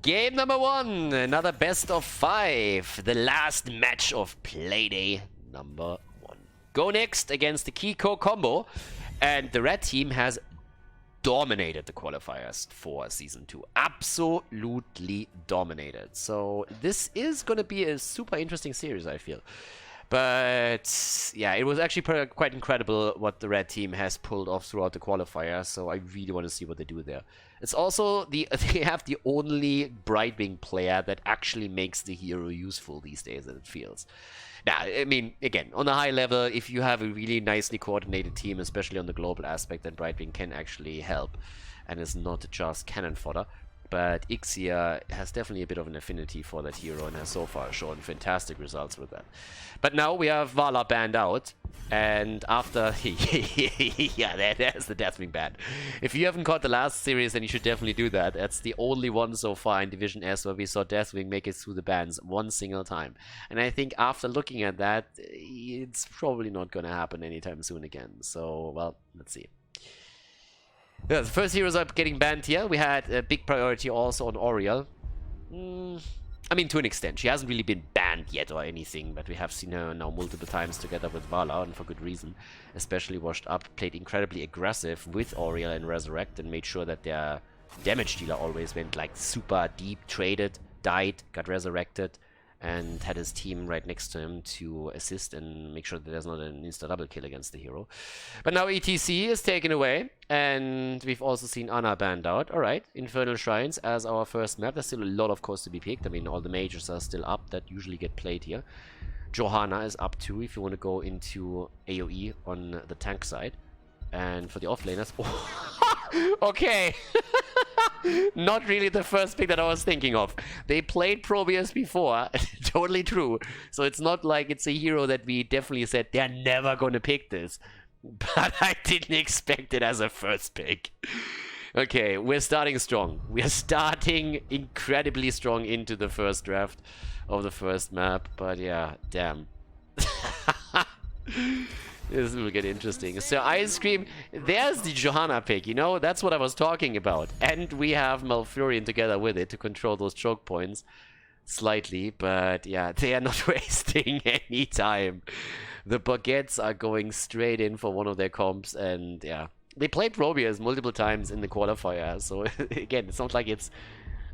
Game number 1, another best of 5. The last match of Playday number 1. Go next against the Kiikoo Combo. And the red team has dominated the qualifiers for Season 2. Absolutely dominated. So this is going to be a super interesting series, I feel. But yeah, it was actually quite incredible what the red team has pulled off throughout the qualifier, so I really want to see what they do there. It's also they have the only Brightwing player that actually makes the hero useful these days, as it feels. Now, I mean, again, on a high level, if you have a really nicely coordinated team, especially on the global aspect, then Brightwing can actually help, and is not just cannon fodder. But Ixia has definitely a bit of an affinity for that hero and has so far shown fantastic results with that. But now we have Vala banned out, and after... yeah, there's the Deathwing ban. If you haven't caught the last series, then you should definitely do that. That's the only one so far in Division S where we saw Deathwing make it through the bans one single time. And I think after looking at that, it's probably not going to happen anytime soon again. So, well, let's see. Yeah, the first heroes are getting banned here. We had a big priority also on Oriel. I mean, to an extent. She hasn't really been banned yet or anything, but we have seen her now multiple times together with Vala, and for good reason. Especially washed up, played incredibly aggressive with Oriel and Resurrect, and made sure that their damage dealer always went like super deep, traded, died, got resurrected, and had his team right next to him to assist and make sure that there's not an insta-double kill against the hero. But now ETC is taken away, and we've also seen Anna banned out. Alright, Infernal Shrines as our first map. There's still a lot of course to be picked. I mean, all the majors are still up that usually get played here. Johanna is up too if you want to go into AoE on the tank side. And for the offlaners... okay! Not really the first pick that I was thinking of. They played Probius before, totally true. So it's not like it's a hero that we definitely said they're never going to pick this. But I didn't expect it as a first pick. Okay, we're starting strong. We're starting incredibly strong into the first draft of the first map. But yeah, damn. This will get interesting. So Ice Cream, there's the Johanna pick, you know? That's what I was talking about. And we have Malfurion together with it to control those choke points slightly. But yeah, they are not wasting any time. The Baguettes are going straight in for one of their comps. And yeah, they played Probius multiple times in the qualifier. So again, it's not like it's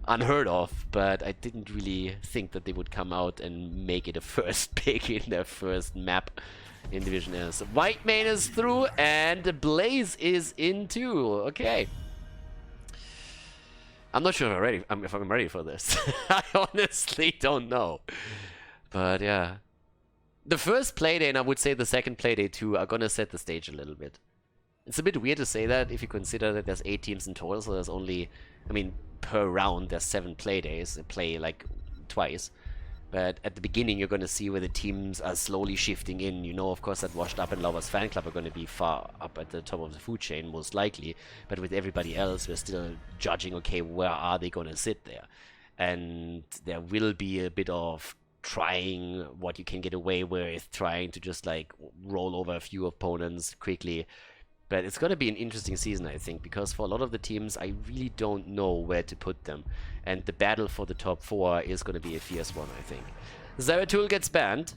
unheard of. But I didn't really think that they would come out and make it a first pick in their first map in Division S. White main is through, and Blaze is in too. Okay. I'm not sure if I'm ready for this. I honestly don't know. But yeah. The first playday, and I would say the second playday too, are gonna set the stage a little bit. It's a bit weird to say that if you consider that there's 8 teams in total, so there's only, I mean, per round there's 7 playdays. They play like twice. But at the beginning, you're going to see where the teams are slowly shifting in. You know, of course, that Washed Up and Lovers Fan Club are going to be far up at the top of the food chain, most likely. But with everybody else, we're still judging, okay, where are they going to sit there? And there will be a bit of trying what you can get away with, trying to just, like, roll over a few opponents quickly. But it's going to be an interesting season, I think, because for a lot of the teams, I really don't know where to put them. And the battle for the top 4 is going to be a fierce one, I think. Zeratul gets banned,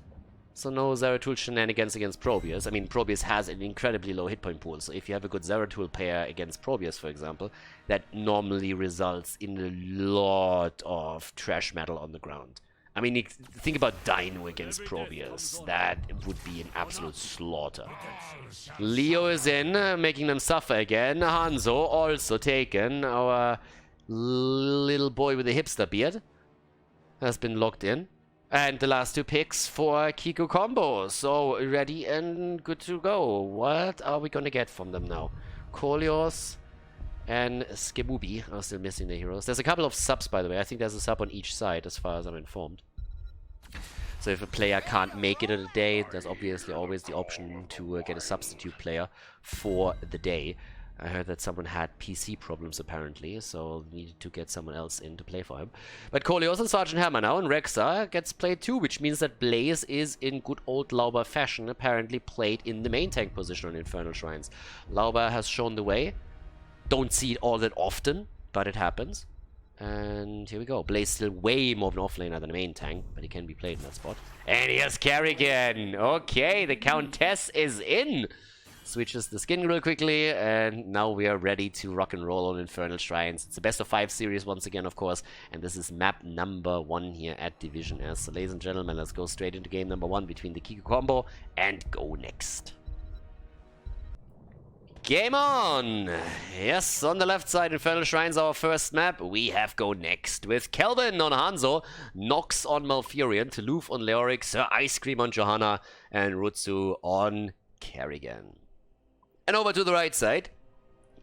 so no Zeratul shenanigans against Probius. I mean, Probius has an incredibly low hit point pool, so if you have a good Zeratul pair against Probius, for example, that normally results in a lot of trash metal on the ground. I mean, think about Dino against Probius. That would be an absolute slaughter. Leo is in, making them suffer again. Hanzo also taken. Our little boy with the hipster beard has been locked in. And the last 2 picks for Kiikoo Combo. So, ready and good to go. What are we gonna get from them now? Kolios and Skebubi are still missing the heroes. There's a couple of subs, by the way. I think there's a sub on each side, as far as I'm informed. So if a player can't make it in a day, there's obviously always the option to get a substitute player for the day. I heard that someone had PC problems, apparently, so needed to get someone else in to play for him. But Kolios and Sergeant Hammer now, and Rexa gets played too, which means that Blaze is, in good old Lauber fashion, apparently played in the main tank position on Infernal Shrines. Lauber has shown the way. Don't see it all that often, but it happens. And here we go. Blaze still way more of an offlaner than a main tank, but he can be played in that spot. And he has Kerrigan. Okay, the Countess is in. Switches the skin real quickly, and now we are ready to rock and roll on Infernal Shrines. It's a best of 5 series once again, of course, and this is map number 1 here at Division S. So, ladies and gentlemen, let's go straight into game number 1 between the Kiikoo Combo and Go Next. Game on! Yes, on the left side, Infernal Shrines, our first map. We have Go Next with Kelvin on Hanzo, Nox on Malfurion, Toulouse on Leoric, Sir Ice Cream on Johanna, and Rutsu on Kerrigan. And over to the right side,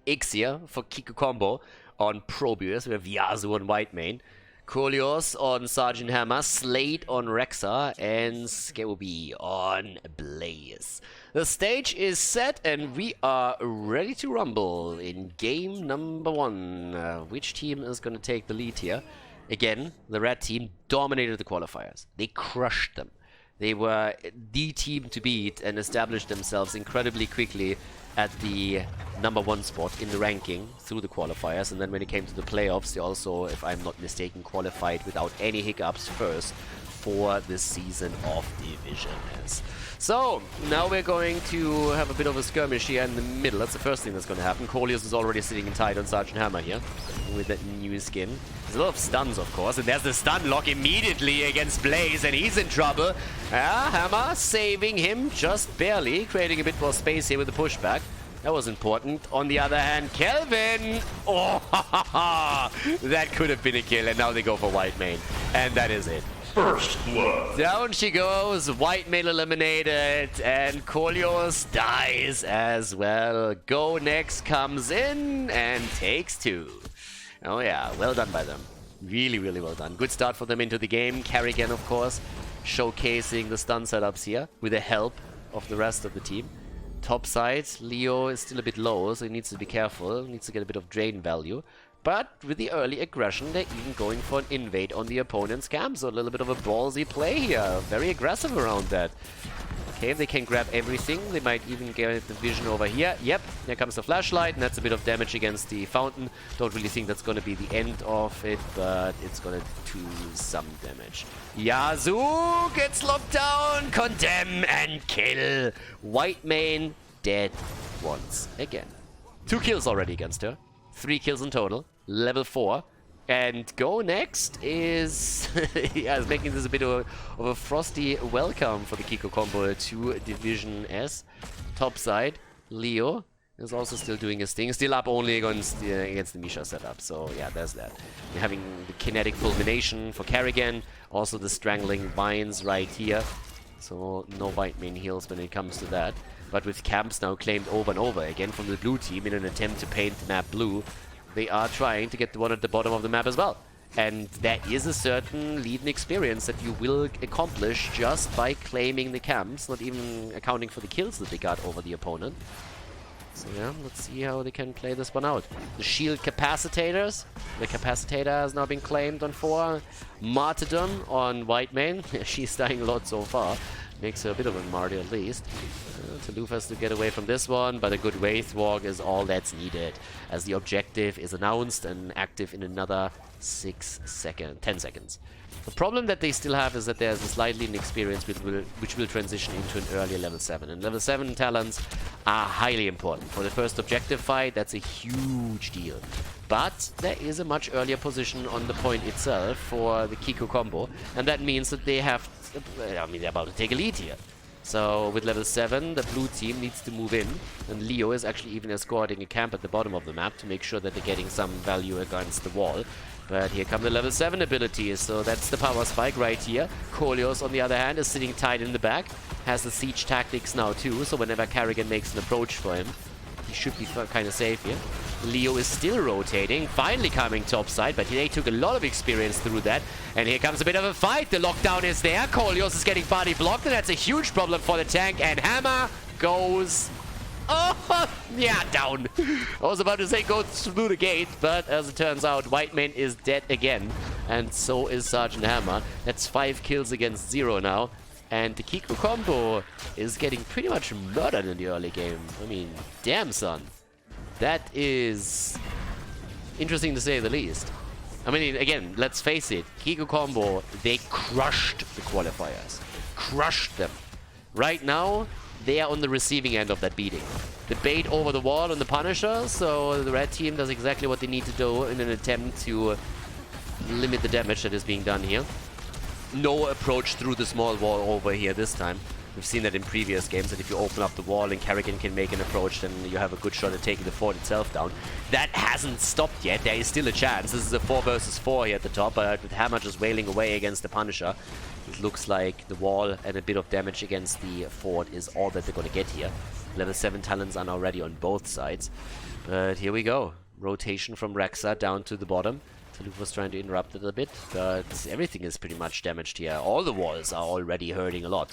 Ixia for Kiikoo Combo on Probius. We have Yasuo on Whitemane, Kolios on Sergeant Hammer, Slade on Rexa, and Skeobi on Blaze. The stage is set and we are ready to rumble in game number 1. Which team is going to take the lead here? Again, the red team dominated the qualifiers. They crushed them. They were the team to beat and established themselves incredibly quickly at the number 1 spot in the ranking through the qualifiers. And then when it came to the playoffs, they also, if I'm not mistaken, qualified without any hiccups first for this season of Division S. So, now we're going to have a bit of a skirmish here in the middle. That's the first thing that's going to happen. Kolios is already sitting tight on Sergeant Hammer here with that new skin. There's a lot of stuns, of course, and there's the stun lock immediately against Blaze, and he's in trouble. Hammer saving him just barely, creating a bit more space here with the pushback. That was important. On the other hand, Kelvin! Oh, that could have been a kill, and now they go for Whitemane. And that is it. First blood. Down she goes, Whitemane eliminated, and Kolios dies as well. Go Next comes in and takes 2. Oh yeah, well done by them. Really, really well done. Good start for them into the game. Kerrigan, of course, showcasing the stun setups here with the help of the rest of the team. Top side, Leo is still a bit low, so he needs to be careful. Needs to get a bit of drain value. But with the early aggression, they're even going for an invade on the opponent's camp. So a little bit of a ballsy play here. Very aggressive around that. Okay, if they can grab everything, they might even get the vision over here. Yep, here comes the flashlight, and that's a bit of damage against the fountain. Don't really think that's going to be the end of it, but it's going to do some damage. Yasuo gets locked down, condemn and kill. Whitemane dead once again. 2 kills already against her. 3 kills in total. Level 4. And Go Next is, yeah, is making this a bit of a frosty welcome for the Kiikoo Combo to Division S. Top side, Leo is also still doing his thing. Still up only against the Misha setup. So yeah, there's that. We're having the kinetic fulmination for Kerrigan. Also the strangling vines right here. So no Whitemane heals when it comes to that. But with camps now claimed over and over again from the blue team in an attempt to paint the map blue, they are trying to get the one at the bottom of the map as well. And there is a certain lead and experience that you will accomplish just by claiming the camps, not even accounting for the kills that they got over the opponent. So yeah, let's see how they can play this one out. The shield capacitators. The capacitator has now been claimed on 4. Martyrdom on Whitemane. She's dying a lot so far. Makes her a bit of a martyr at least. Toulouse has to get away from this one, but a good Wraith Walk is all that's needed, as the objective is announced and active in another 10 seconds. The problem that they still have is that there's a slightly inexperience which will transition into an earlier level 7. And level 7 talents are highly important. For the first objective fight, that's a huge deal. But there is a much earlier position on the point itself for the Kiikoo Combo, and that means that they have, I mean, they're about to take a lead here. So with level 7, the blue team needs to move in, and Leo is actually even escorting a camp at the bottom of the map to make sure that they're getting some value against the wall. But here come the level 7 abilities, so that's the power spike right here. Kolios, on the other hand, is sitting tight in the back, has the siege tactics now too, so whenever Kerrigan makes an approach for him, he should be kind of safe here. Leo is still rotating, finally coming topside, but they took a lot of experience through that. And here comes a bit of a fight. The lockdown is there. Kolios is getting body blocked, and that's a huge problem for the tank. And Hammer goes... oh, yeah, down. I was about to say go through the gate, but as it turns out, Whitemane is dead again. And so is Sergeant Hammer. That's 5 kills against 0 now. And the Kiikoo Combo is getting pretty much murdered in the early game. I mean, damn, son. That is interesting to say the least. I mean, again, let's face it. Kiikoo Combo, they crushed the qualifiers. Crushed them. Right now, they are on the receiving end of that beating. The bait over the wall on the Punisher, so the red team does exactly what they need to do in an attempt to limit the damage that is being done here. No approach through the small wall over here this time. We've seen that in previous games, that if you open up the wall and Karrigan can make an approach, then you have a good shot at taking the fort itself down. That hasn't stopped yet. There is still a chance. This is a 4 versus 4 here at the top, but with Hammer just wailing away against the Punisher, it looks like the wall and a bit of damage against the fort is all that they're going to get here. Level 7 talents are now ready on both sides. But here we go. Rotation from Rexa down to the bottom. Salute was trying to interrupt it a bit, but everything is pretty much damaged here. All the walls are already hurting a lot.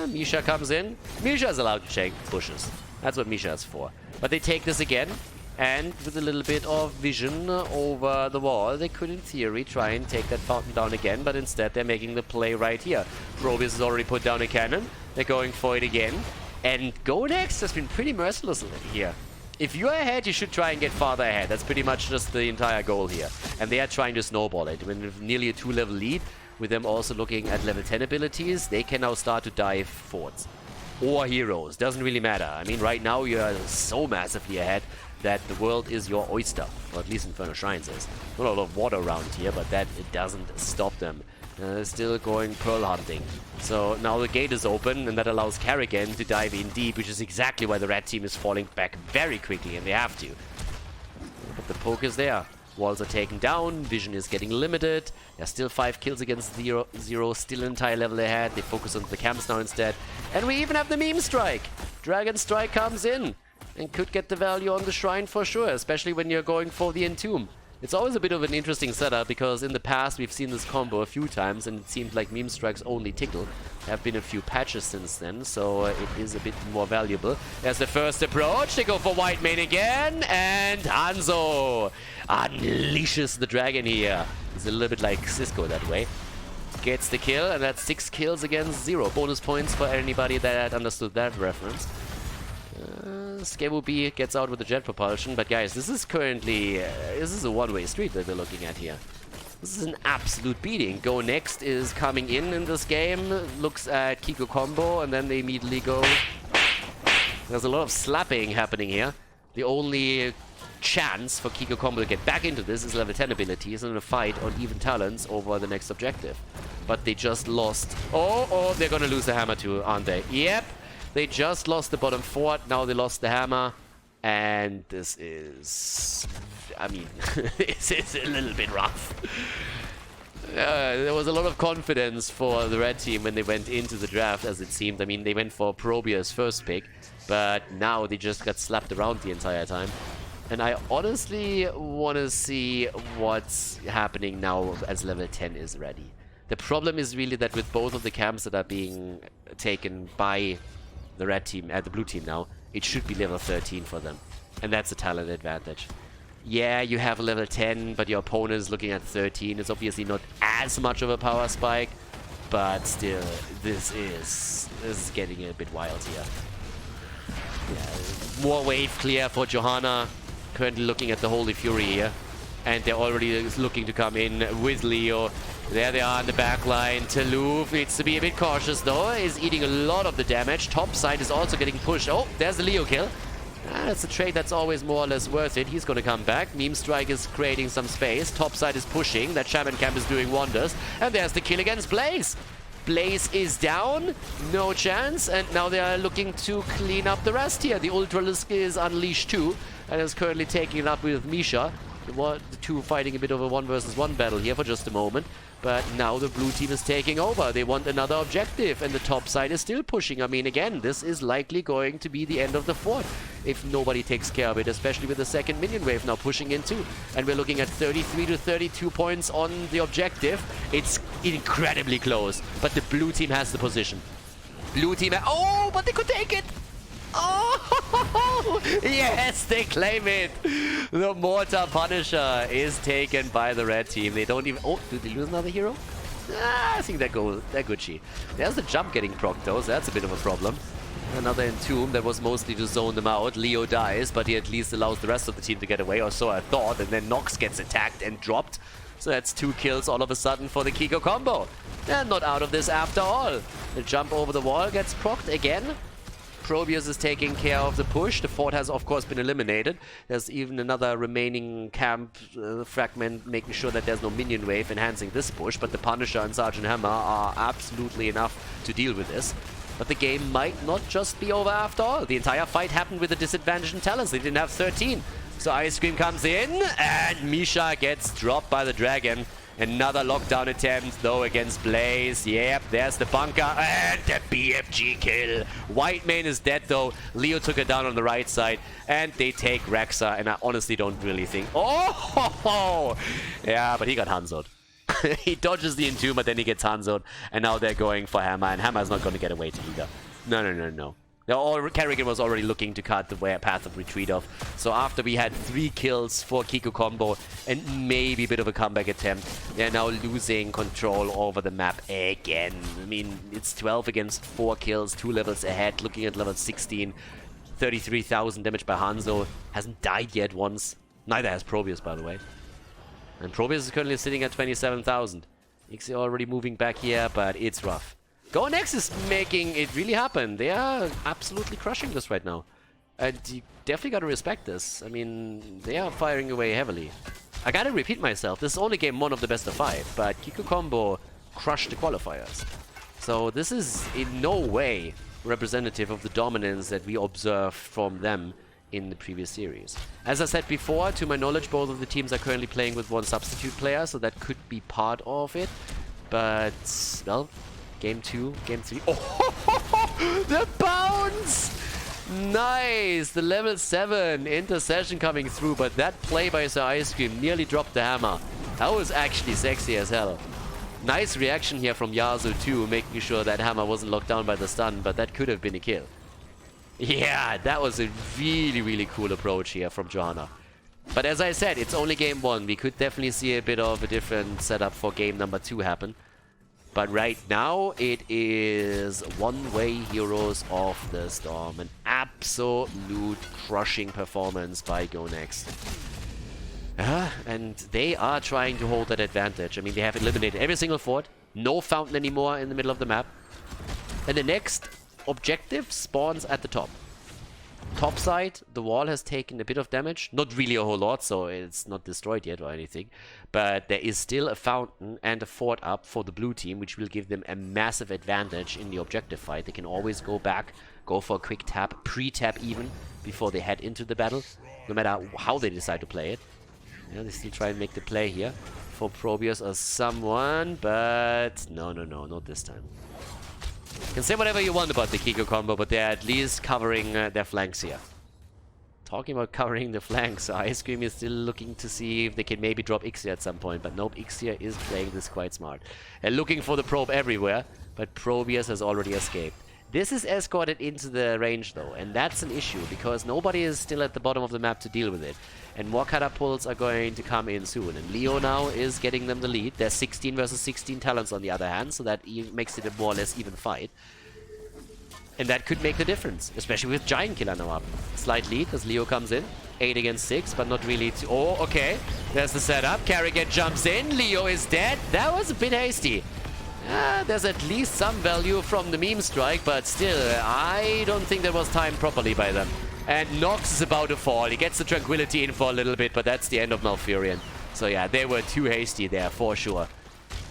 Misha comes in. Misha is allowed to check bushes. That's what Misha is for. But they take this again, and with a little bit of vision over the wall, they could in theory try and take that fountain down again, but instead they're making the play right here. Probius has already put down a cannon. They're going for it again. And Go Next has been pretty merciless here. If you're ahead, you should try and get farther ahead. That's pretty much just the entire goal here. And they are trying to snowball it. With nearly a 2-level lead, with them also looking at level 10 abilities, they can now start to dive forts. Or heroes. Doesn't really matter. I mean, right now you are so massively ahead that the world is your oyster. Or at least Infernal Shrines is. Not a lot of water around here, but that it doesn't stop them. Still going pearl hunting. So now the gate is open, and that allows Karrigan to dive in deep, which is exactly why the red team is falling back very quickly, and they have to. But the poke is there. Walls are taken down, vision is getting limited. There's still 5 kills against 0, still an entire level ahead. They focus on the camps now instead. And we even have the meme strike. Dragon Strike comes in and could get the value on the shrine for sure, especially when you're going for the entomb. It's always a bit of an interesting setup, because in the past we've seen this combo a few times and it seemed like meme strikes only tickle. There have been a few patches since then, so it is a bit more valuable. There's the first approach. They go for white main again, and Hanzo unleashes the dragon here. He's a little bit like Cisco that way. Gets the kill, and that's 6 kills against 0. Bonus points for anybody that understood that reference. Skebu B gets out with the jet propulsion, but guys, this is currently this is a one-way street that we're looking at here. This is an absolute beating. Go Next is coming in this game, looks at Kiikoo Combo, and then they immediately go. There's a lot of slapping happening here. The only chance for Kiikoo Combo to get back into this is level 10 abilities and a fight on even talents over the next objective. But they just lost. Oh, they're gonna lose the hammer too, aren't they? Yep. They just lost the bottom fort, now they lost the hammer, and this is, I mean, this is a little bit rough. There was a lot of confidence for the red team when they went into the draft, as it seemed. I mean, they went for Probius first pick, but now they just got slapped around the entire time. And I honestly want to see what's happening now as level 10 is ready. The problem is really that with both of the camps that are being taken by the red team and the blue team now, it should be level 13 for them. And that's a talent advantage. Yeah, you have a level 10, but your opponent is looking at 13. It's obviously not as much of a power spike, but still, this is getting a bit wild here. Yeah, more wave clear for Johanna. Currently looking at the Holy Fury here. And they're already looking to come in with Leo. There they are in the back line. Taluf needs to be a bit cautious though. Is eating a lot of the damage. Top side is also getting pushed. Oh, there's the Leo kill. That's a trade that's always more or less worth it. He's going to come back. Meme Strike is creating some space. Top side is pushing. That Shaman Camp is doing wonders. And there's the kill against Blaze. Blaze is down. No chance. And now they are looking to clean up the rest here. The Ultralisk is unleashed too. And is currently taking it up with Misha. The two fighting a bit of a 1 versus 1 battle here for just a moment. But now the blue team is taking over. They want another objective, and the top side is still pushing. I mean, again, this is likely going to be the end of the fort if nobody takes care of it, especially with the second minion wave now pushing in too. And we're looking at 33 to 32 points on the objective. It's incredibly close, but the blue team has the position. Blue team, oh, but they could take it. Oh, yes, they claim it. The Mortar Punisher is taken by the red team. They don't even... Oh, do they lose another hero? I think they're Gucci. There's the jump getting procced though, so that's a bit of a problem. Another Entomb that was mostly to zone them out. Leo dies, but he at least allows the rest of the team to get away, or so I thought. And then Nox gets attacked and dropped. So that's 2 kills all of a sudden for the Kiikoo Combo. And not out of this after all. The jump over the wall gets procced again. Probius is taking care of the push. The fort has, of course, been eliminated. There's even another remaining camp fragment, making sure that there's no minion wave enhancing this push. But the Punisher and Sergeant Hammer are absolutely enough to deal with this. But the game might not just be over after all. The entire fight happened with a disadvantage in talents. They didn't have 13. So Ice Cream comes in, and Misha gets dropped by the Dragon. Another lockdown attempt, though, against Blaze. Yep, there's the bunker, and the BFG kill. Whitemane is dead, though. Leo took it down on the right side, and they take Rexa, and I honestly don't really think... Oh! Yeah, but he got Hanzo'd. He dodges the Entomb, but then he gets Hanzo'd, and now they're going for Hammer, and Hammer's not going to get away to either. No. Kerrigan was already looking to cut the path of retreat off. So after we had 3 kills for Kiikoo Combo and maybe a bit of a comeback attempt, they're now losing control over the map again. I mean, it's 12 against 4 kills, 2 levels ahead, looking at level 16. 33,000 damage by Hanzo. Hasn't died yet once. Neither has Probius, by the way. And Probius is currently sitting at 27,000. Ixie already moving back here, but it's rough. GoNext is making it really happen. They are absolutely crushing this right now. And you definitely gotta respect this. I mean, they are firing away heavily. I gotta repeat myself, this is only game 1 of the best of 5, but Kiikoo Combo crushed the qualifiers. So this is in no way representative of the dominance that we observed from them in the previous series. As I said before, to my knowledge, both of the teams are currently playing with 1 substitute player, so that could be part of it. But, well... Game 2, Game 3. Oh, the bounce! Nice! The level 7 intercession coming through, but that play by Sir Ice Cream nearly dropped the hammer. That was actually sexy as hell. Nice reaction here from Yasuo too, making sure that hammer wasn't locked down by the stun, but that could have been a kill. Yeah, that was a really, really cool approach here from Johanna. But as I said, it's only game 1. We could definitely see a bit of a different setup for game number 2 happen. But right now, it is one-way heroes of the storm. An absolute crushing performance by GoNext. And they are trying to hold that advantage. I mean, they have eliminated every single fort. No fountain anymore in the middle of the map. And the next objective spawns at the top. Top side, the wall has taken a bit of damage. Not really a whole lot, so it's not destroyed yet or anything. But there is still a fountain and a fort up for the blue team, which will give them a massive advantage in the objective fight. They can always go back, go for a quick tap, pre-tap even, before they head into the battle. No matter how they decide to play it. Yeah, they still try and make the play here for Probius or someone, but no, not this time. You can say whatever you want about the Kiikoo Combo, but they're at least covering their flanks here. Talking about covering the flanks, Ice Cream is still looking to see if they can maybe drop Ixia at some point, but nope, Ixia is playing this quite smart. They're looking for the probe everywhere, but Probius has already escaped. This is escorted into the range though, and that's an issue, because nobody is still at the bottom of the map to deal with it. And more catapults are going to come in soon, and Leo now is getting them the lead. There's 16 versus 16 talents on the other hand, so that makes it a more or less even fight. And that could make the difference, especially with Giant Killer now up. Slight lead as Leo comes in. 8 against 6, but not really... Oh, okay. There's the setup. Kerrigan jumps in. Leo is dead. That was a bit hasty. There's at least some value from the meme strike, but still, I don't think that was timed properly by them. And Nox is about to fall. He gets the Tranquility in for a little bit, but that's the end of Malfurion. So yeah, they were too hasty there, for sure.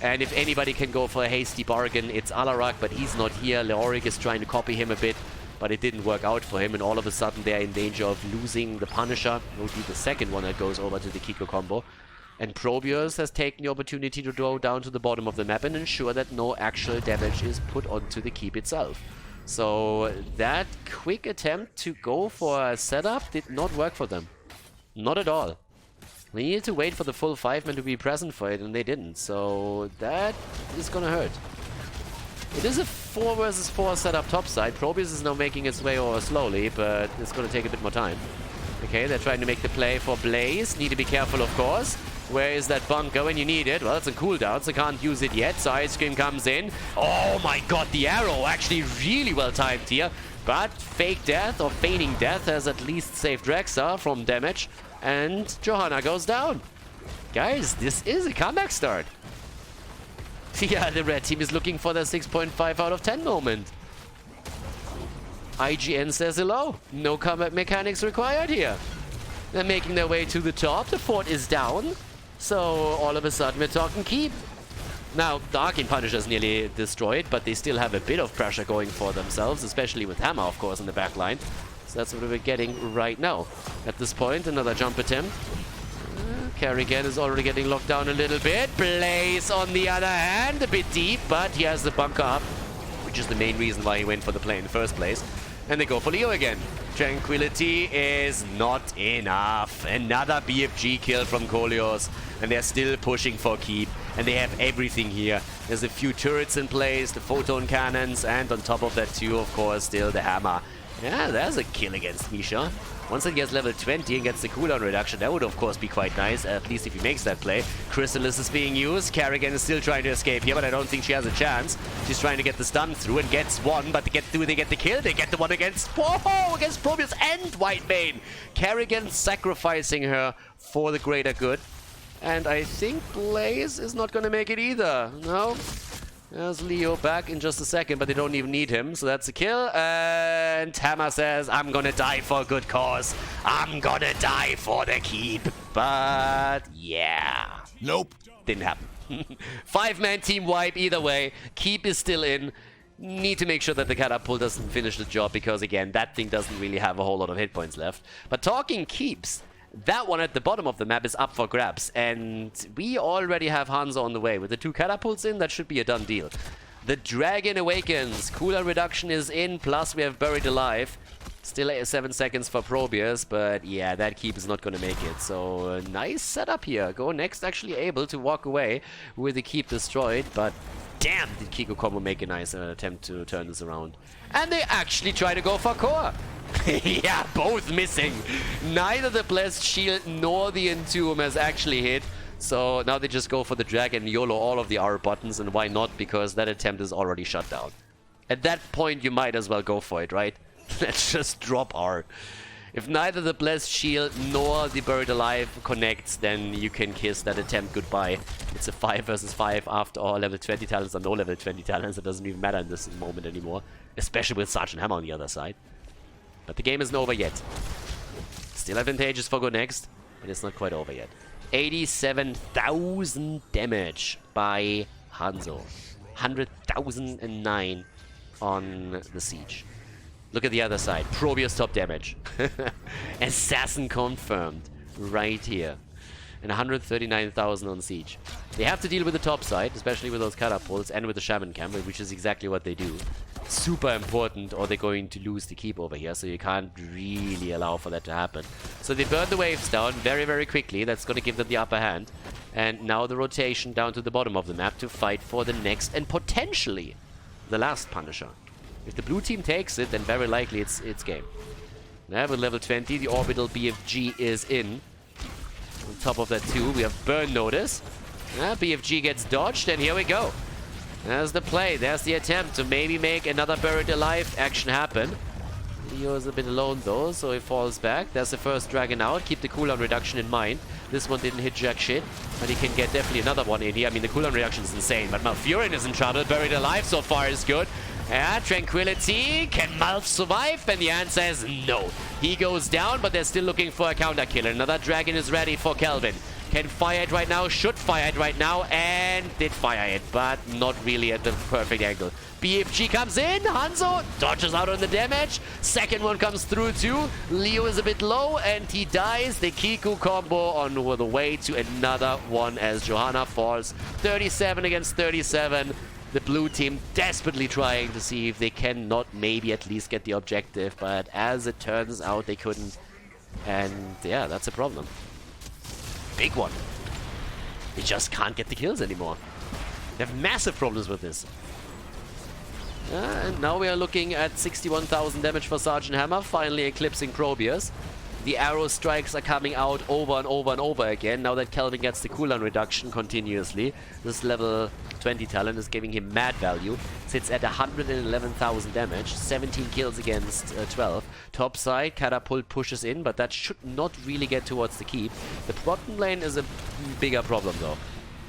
And if anybody can go for a hasty bargain, it's Alarak, but he's not here. Leoric is trying to copy him a bit, but it didn't work out for him, and all of a sudden they're in danger of losing the Punisher. It will be the second one that goes over to the Kiikoo Combo. And Probius has taken the opportunity to go down to the bottom of the map and ensure that no actual damage is put onto the keep itself. So that quick attempt to go for a setup did not work for them. Not at all. They needed to wait for the full 5-man to be present for it, and they didn't. So that is gonna hurt. It is a 4 versus 4 setup topside. Probius is now making its way over slowly, but it's gonna take a bit more time. Okay, they're trying to make the play for Blaze. Need to be careful, of course. Where is that bunker when you need it? Well, it's a cooldown, so can't use it yet. So Ice Cream comes in. Oh my god, the arrow actually really well timed here. But fake death or feigning death has at least saved Drexa from damage. And Johanna goes down. Guys, this is a comeback start. Yeah, the red team is looking for their 6.5 out of 10 moment. IGN says hello. No combat mechanics required here. They're making their way to the top. The fort is down. So all of a sudden we're talking keep. Now, the Arcane Punisher is nearly destroyed, but they still have a bit of pressure going for themselves, especially with Hammer, of course, in the back line. So that's what we're getting right now. At this point, another jump attempt. Kerrigan is already getting locked down a little bit. Blaze, on the other hand, a bit deep, but he has the bunker up, which is the main reason why he went for the play in the first place. And they go for Leo again. Tranquility is not enough. Another BFG kill from Kolios. And they're still pushing for keep. And they have everything here. There's a few turrets in place, the photon cannons, and on top of that too, of course, still the hammer. Yeah, there's a kill against Misha. Once it gets level 20 and gets the cooldown reduction, that would of course be quite nice, at least if he makes that play. Chrysalis is being used. Kerrigan is still trying to escape here, but I don't think she has a chance. She's trying to get the stun through and gets one, but do they get the kill? They get the one against Probius and Whitemane. Kerrigan sacrificing her for the greater good. And I think Blaze is not going to make it either. No. There's Leo back in just a second, but they don't even need him, so that's a kill. And Hammer says, I'm gonna die for a good cause. I'm gonna die for the keep. But yeah. Nope. Didn't happen. 5-man team wipe either way. Keep is still in. Need to make sure that the catapult doesn't finish the job, because again, that thing doesn't really have a whole lot of hit points left. But talking keeps, that one at the bottom of the map is up for grabs, and we already have Hanzo on the way. With the 2 catapults in, that should be a done deal. The Dragon awakens, cooldown reduction is in, plus we have Buried Alive. Still 7 seconds for Probius, but yeah, that keep is not going to make it. So nice setup here. Go next actually able to walk away with the keep destroyed, but damn, did Kiikoo Combo make a nice attempt to turn this around. And they actually try to go for core. Yeah, both missing. Neither the Blessed Shield nor the Entomb has actually hit. So now they just go for the Dragon and YOLO all of the R buttons. And why not? Because that attempt is already shut down. At that point, you might as well go for it, right? Let's just drop R. If neither the Blessed Shield nor the Buried Alive connects, then you can kiss that attempt goodbye. It's a 5 versus 5 after all. Level 20 talents or no level 20 talents. It doesn't even matter in this moment anymore. Especially with Sergeant Hammer on the other side. But the game isn't over yet. Still advantageous for go next, but it's not quite over yet. 87,000 damage by Hanzo. 100,009 on the siege. Look at the other side. Probius top damage. Assassin confirmed. Right here. And 139,000 on siege. They have to deal with the top side, especially with those catapults and with the shaman camp, which is exactly what they do. Super important, or they're going to lose the keep over here, so you can't really allow for that to happen. So they burn the waves down very, very quickly. That's going to give them the upper hand. And now the rotation down to the bottom of the map to fight for the next and potentially the last Punisher. If the blue team takes it, then very likely it's game. Now with level 20, the orbital BFG is in. On top of that too, we have burn notice. BFG gets dodged, and here we go. There's the play, there's the attempt to maybe make another Buried Alive action happen. Leo is a bit alone though, so he falls back. There's the first dragon out, keep the cooldown reduction in mind. This one didn't hit jack shit, but he can get definitely another one in here. I mean, the cooldown reduction is insane, but Malfurion is in trouble. Buried Alive so far is good. Yeah, Tranquility. Can Malf survive? And the answer is no. He goes down, but they're still looking for a counter killer. Another dragon is ready for Kelvin. Can fire it right now, should fire it right now, and did fire it, but not really at the perfect angle. BFG comes in, Hanzo dodges out on the damage. Second one comes through too. Leo is a bit low, and he dies. The Kiikoo Combo on the way to another one as Johanna falls. 37 against 37. The blue team desperately trying to see if they cannot maybe at least get the objective, but as it turns out, they couldn't. And yeah, that's a problem. Big one. They just can't get the kills anymore. They have massive problems with this. And now we are looking at 61,000 damage for Sergeant Hammer, finally eclipsing Probius. The arrow strikes are coming out over and over and over again. Now that Kelvin gets the cooldown reduction continuously, this level 20 talent is giving him mad value. Sits at 111,000 damage, 17 kills against 12. Top side, Catapult pushes in, but that should not really get towards the keep. The bottom lane is a bigger problem though.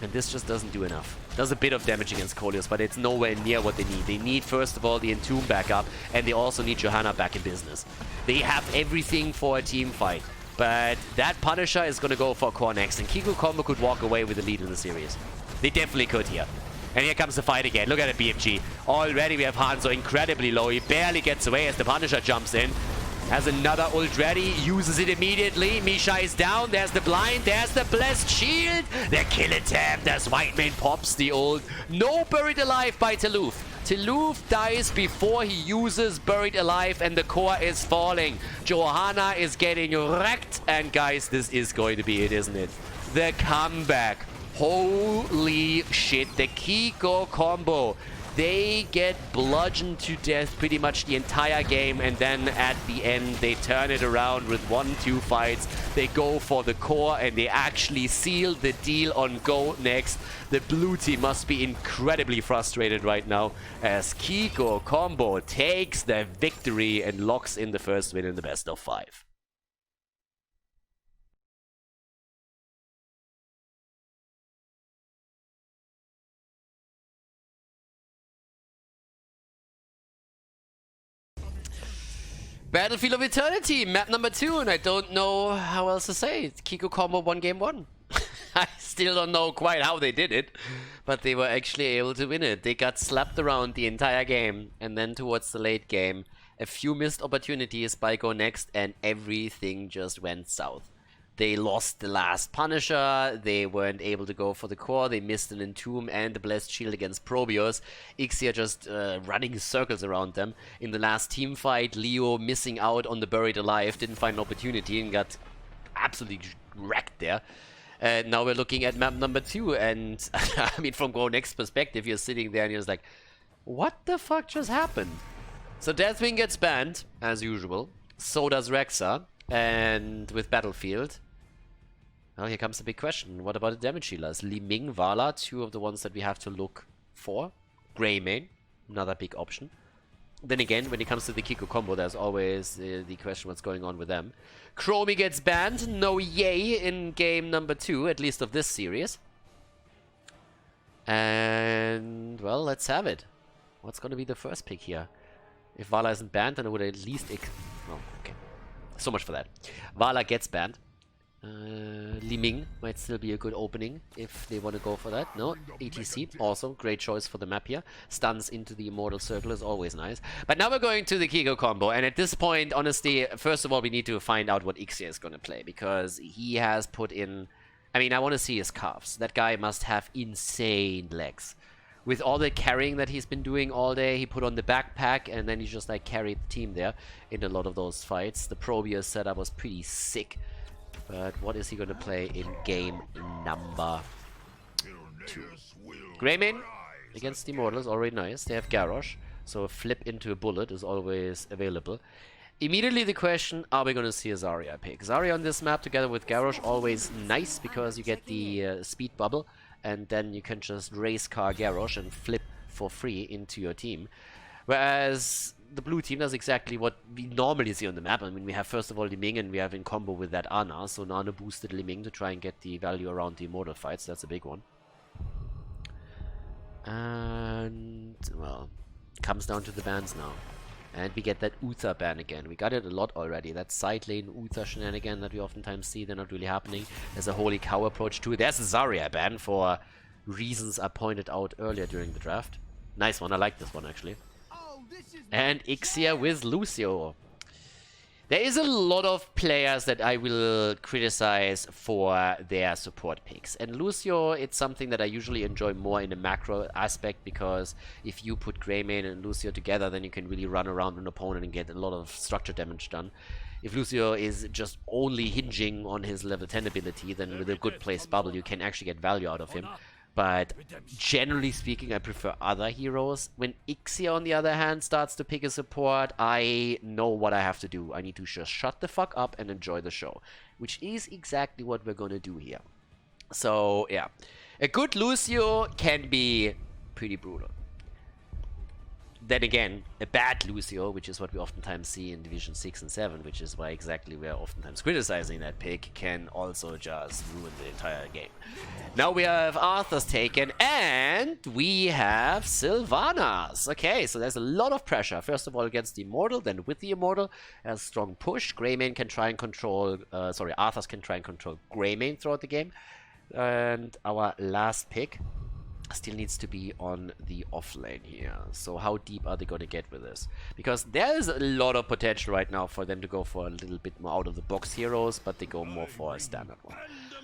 And this just doesn't do enough. Does a bit of damage against Khaldor, but it's nowhere near what they need. They need, first of all, the Entomb back up, and they also need Johanna back in business. They have everything for a team fight, but that Punisher is going to go for core next, and Kiikoo Combo could walk away with the lead in the series. They definitely could here. And here comes the fight again. Look at it, BFG. Already we have Hanzo incredibly low. He barely gets away as the Punisher jumps in. Has another ult ready, uses it immediately. Misha is down, there's the blind, there's the blessed shield. The kill attempt as Whitemane pops the ult. No Buried Alive by Taluf. Taluf dies before he uses Buried Alive and the core is falling. Johanna is getting wrecked, and guys, this is going to be it, isn't it? The comeback. Holy shit, the Kiikoo Combo. They get bludgeoned to death pretty much the entire game, and then at the end they turn it around with 1-2 fights. They go for the core and they actually seal the deal on go next. The blue team must be incredibly frustrated right now as Kiikoo Combo takes the victory and locks in the first win in the best of 5. Battlefield of Eternity, map number 2, and I don't know how else to say it. Kiikoo Combo won game 1. I still don't know quite how they did it, but they were actually able to win it. They got slapped around the entire game, and then towards the late game, a few missed opportunities by Go Next, and everything just went south. They lost the last Punisher, they weren't able to go for the core, they missed an Entomb and the Blessed Shield against Probius. Ixia just running circles around them. In the last team fight, Leo missing out on the Buried Alive, didn't find an opportunity and got absolutely wrecked there. And now we're looking at map number 2, and I mean, from Go Next perspective, you're sitting there and you're just like, what the fuck just happened? So Deathwing gets banned, as usual. So does Rexa. And with Battlefield, well, here comes the big question. What about the damage healers? Li Ming, Vala, two of the ones that we have to look for. Greymane, another big option. Then again, when it comes to the Kiikoo Combo, there's always the question what's going on with them. Chromie gets banned. No yay in game number 2, at least of this series. And, well, let's have it. What's going to be the first pick here? If Vala isn't banned, then I would at least... Oh, okay. So much for that. Vala gets banned. Li Ming might still be a good opening if they want to go for that. No, ATC, also great choice for the map here. Stuns into the Immortal circle is always nice. But now we're going to the Kiikoo Combo, and at this point, honestly, first of all, we need to find out what Ixia is going to play, because he has put in... I mean, I want to see his calves. That guy must have insane legs. With all the carrying that he's been doing all day, he put on the backpack, and then he just like carried the team there in a lot of those fights. The Probius setup was pretty sick. But what is he going to play in game number 2? Greymane against the Immortal is already nice. They have Garrosh, so a flip into a bullet is always available. Immediately the question, are we going to see a Zarya pick? Zarya on this map together with Garrosh, always nice, because you get the speed bubble, and then you can just race car Garrosh and flip for free into your team. Whereas the blue team does exactly what we normally see on the map. I mean, we have first of all Li Ming, and we have in combo with that Ana. So Nana boosted Li Ming to try and get the value around the Immortal fights. That's a big one. And, well, comes down to the bans now. And we get that Uther ban again. We got it a lot already. That side lane Uther shenanigan that we oftentimes see, they're not really happening. There's a Holy Cow approach too. There's a Zarya ban for reasons I pointed out earlier during the draft. Nice one, I like this one actually. And Ixia with Lucio. There is a lot of players that I will criticize for their support picks. And Lucio, it's something that I usually enjoy more in the macro aspect, because if you put Greymane and Lucio together, then you can really run around an opponent and get a lot of structure damage done. If Lucio is just only hinging on his level 10 ability, then with a good placed bubble, you can actually get value out of him. But generally speaking, I prefer other heroes. When Ixia, on the other hand, starts to pick a support, I know what I have to do. I need to just shut the fuck up and enjoy the show. Which is exactly what we're gonna do here. So, yeah. A good Lucio can be pretty brutal. Then again, a bad Lucio, which is what we oftentimes see in Division 6 and 7, which is why exactly we're oftentimes criticizing that pick, can also just ruin the entire game. Now we have Arthur's taken, and we have Sylvanas. Okay, so there's a lot of pressure. First of all against the Immortal, then with the Immortal, a strong push. Greymane can try and control, Arthur's can try and control Greymane throughout the game. And our last pick still needs to be on the off lane here. So how deep are they going to get with this? Because there is a lot of potential right now for them to go for a little bit more out of the box heroes, but they go more for a standard one.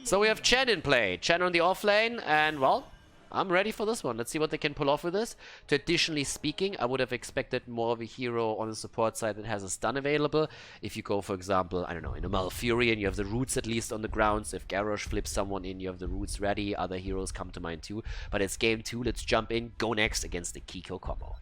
So we have Chen in play. Chen on the off lane, and well, I'm ready for this one. Let's see what they can pull off with this. Traditionally speaking, I would have expected more of a hero on the support side that has a stun available. If you go, for example, I don't know, in a Malfurion, you have the roots at least on the ground. So if Garrosh flips someone in, you have the roots ready. Other heroes come to mind too. But it's game 2. Let's jump in. Go next against the Kiikoo Combo.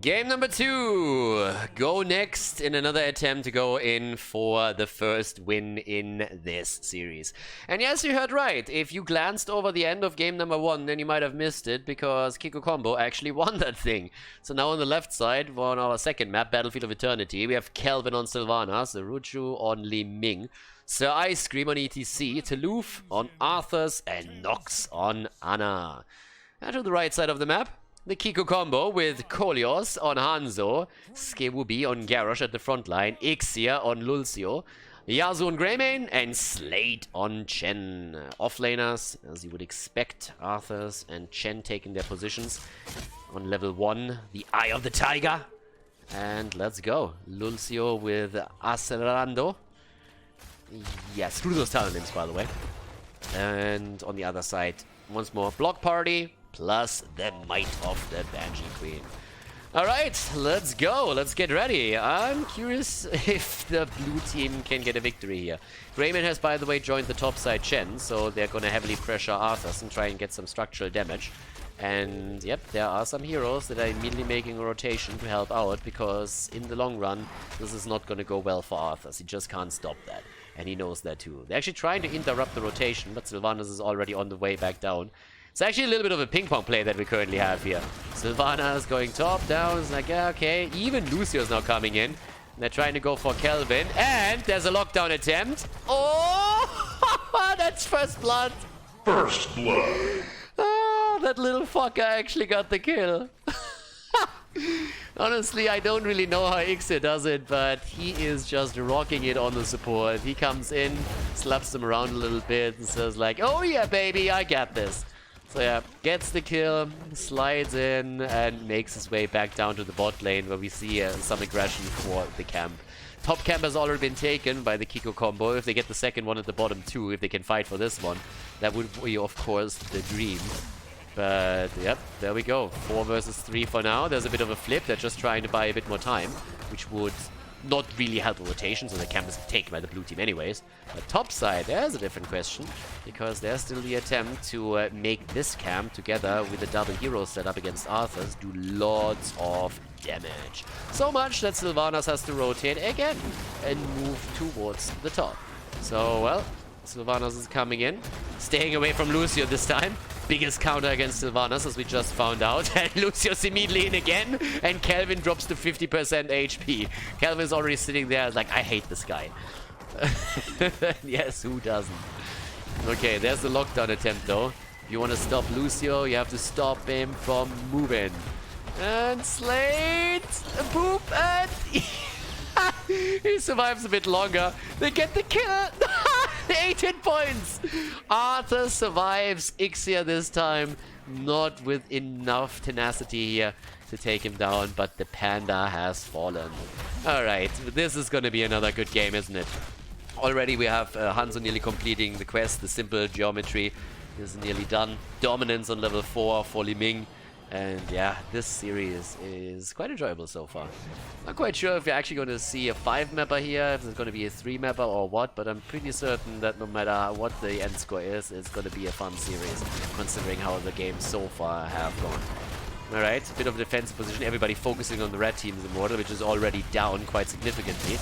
Game number 2. Go next in another attempt to go in for the first win in this series. And yes, you heard right. If you glanced over the end of game number 1, then you might have missed it, because Kiikoo Combo actually won that thing. So now on the left side, on our second map, Battlefield of Eternity, we have Kelvin on Sylvanas, Ruchu on Li Ming, Sir Ice Cream on ETC, Toulouf on Arthur's, and Nox on Ana. And to the right side of the map, the Kiikoo Combo with Kolios on Hanzo, Skewubi on Garrosh at the front line, Ixia on Lulcio, Yasuo on Greymane, and Slate on Chen. Offlaners, as you would expect, Arthur's and Chen taking their positions on level 1, the Eye of the Tiger. And let's go. Lulcio with Acerando. Yeah, screw those talent names, by the way. And on the other side, once more, Block Party, plus the might of the Banshee Queen. Alright, let's go. Let's get ready. I'm curious if the blue team can get a victory here. Greymane has, by the way, joined the top side Chen, so they're going to heavily pressure Arthas and try and get some structural damage. And yep, there are some heroes that are immediately making a rotation to help out, because in the long run, this is not going to go well for Arthas. He just can't stop that. And he knows that too. They're actually trying to interrupt the rotation, but Sylvanas is already on the way back down. It's actually a little bit of a ping-pong play that we currently have here. Sylvanas going top, down. It's like, yeah, okay. Even Lucio's now coming in. They're trying to go for Kelvin. And there's a lockdown attempt. Oh! That's first blood. First blood. Oh, that little fucker actually got the kill. Honestly, I don't really know how Ixia does it, but he is just rocking it on the support. He comes in, slaps them around a little bit, and says like, oh yeah, baby, I got this. So yeah, gets the kill, slides in, and makes his way back down to the bot lane, where we see some aggression for the camp. Top camp has already been taken by the Kiikoo Combo. If they get the second one at the bottom too, if they can fight for this one, that would be, of course, the dream. But yep, there we go. 4 versus 3 for now. There's a bit of a flip. They're just trying to buy a bit more time, which would not really help the rotation, so the camp is taken by the blue team anyways. But top side, there's a different question, because there's still the attempt to make this camp, together with a double hero setup against Arthur's, do lots of damage. So much that Sylvanas has to rotate again and move towards the top. So, well, Sylvanas is coming in, staying away from Lucio this time. Biggest counter against Sylvanas, as we just found out. And Lucio's immediately in again, and Kelvin drops to 50% HP. Kelvin's already sitting there like, I hate this guy. Yes, who doesn't? Okay, there's the lockdown attempt though. If you want to stop Lucio, you have to stop him from moving. And Slate! Boop! And... he survives a bit longer. They get the kill! 8 hit points! Arthur survives Ixia this time. Not with enough tenacity here to take him down, but the panda has fallen. Alright, this is gonna be another good game, isn't it? Already we have Hanzo nearly completing the quest. The simple geometry is nearly done. Dominance on level 4 for Li Ming. And yeah, this series is quite enjoyable so far. Not quite sure if you're actually going to see a 5-mapper here, if it's going to be a 3-mapper or what, but I'm pretty certain that no matter what the end score is, it's going to be a fun series, considering how the games so far have gone. Alright, a bit of a defensive position, everybody focusing on the red team's Immortal, which is already down quite significantly.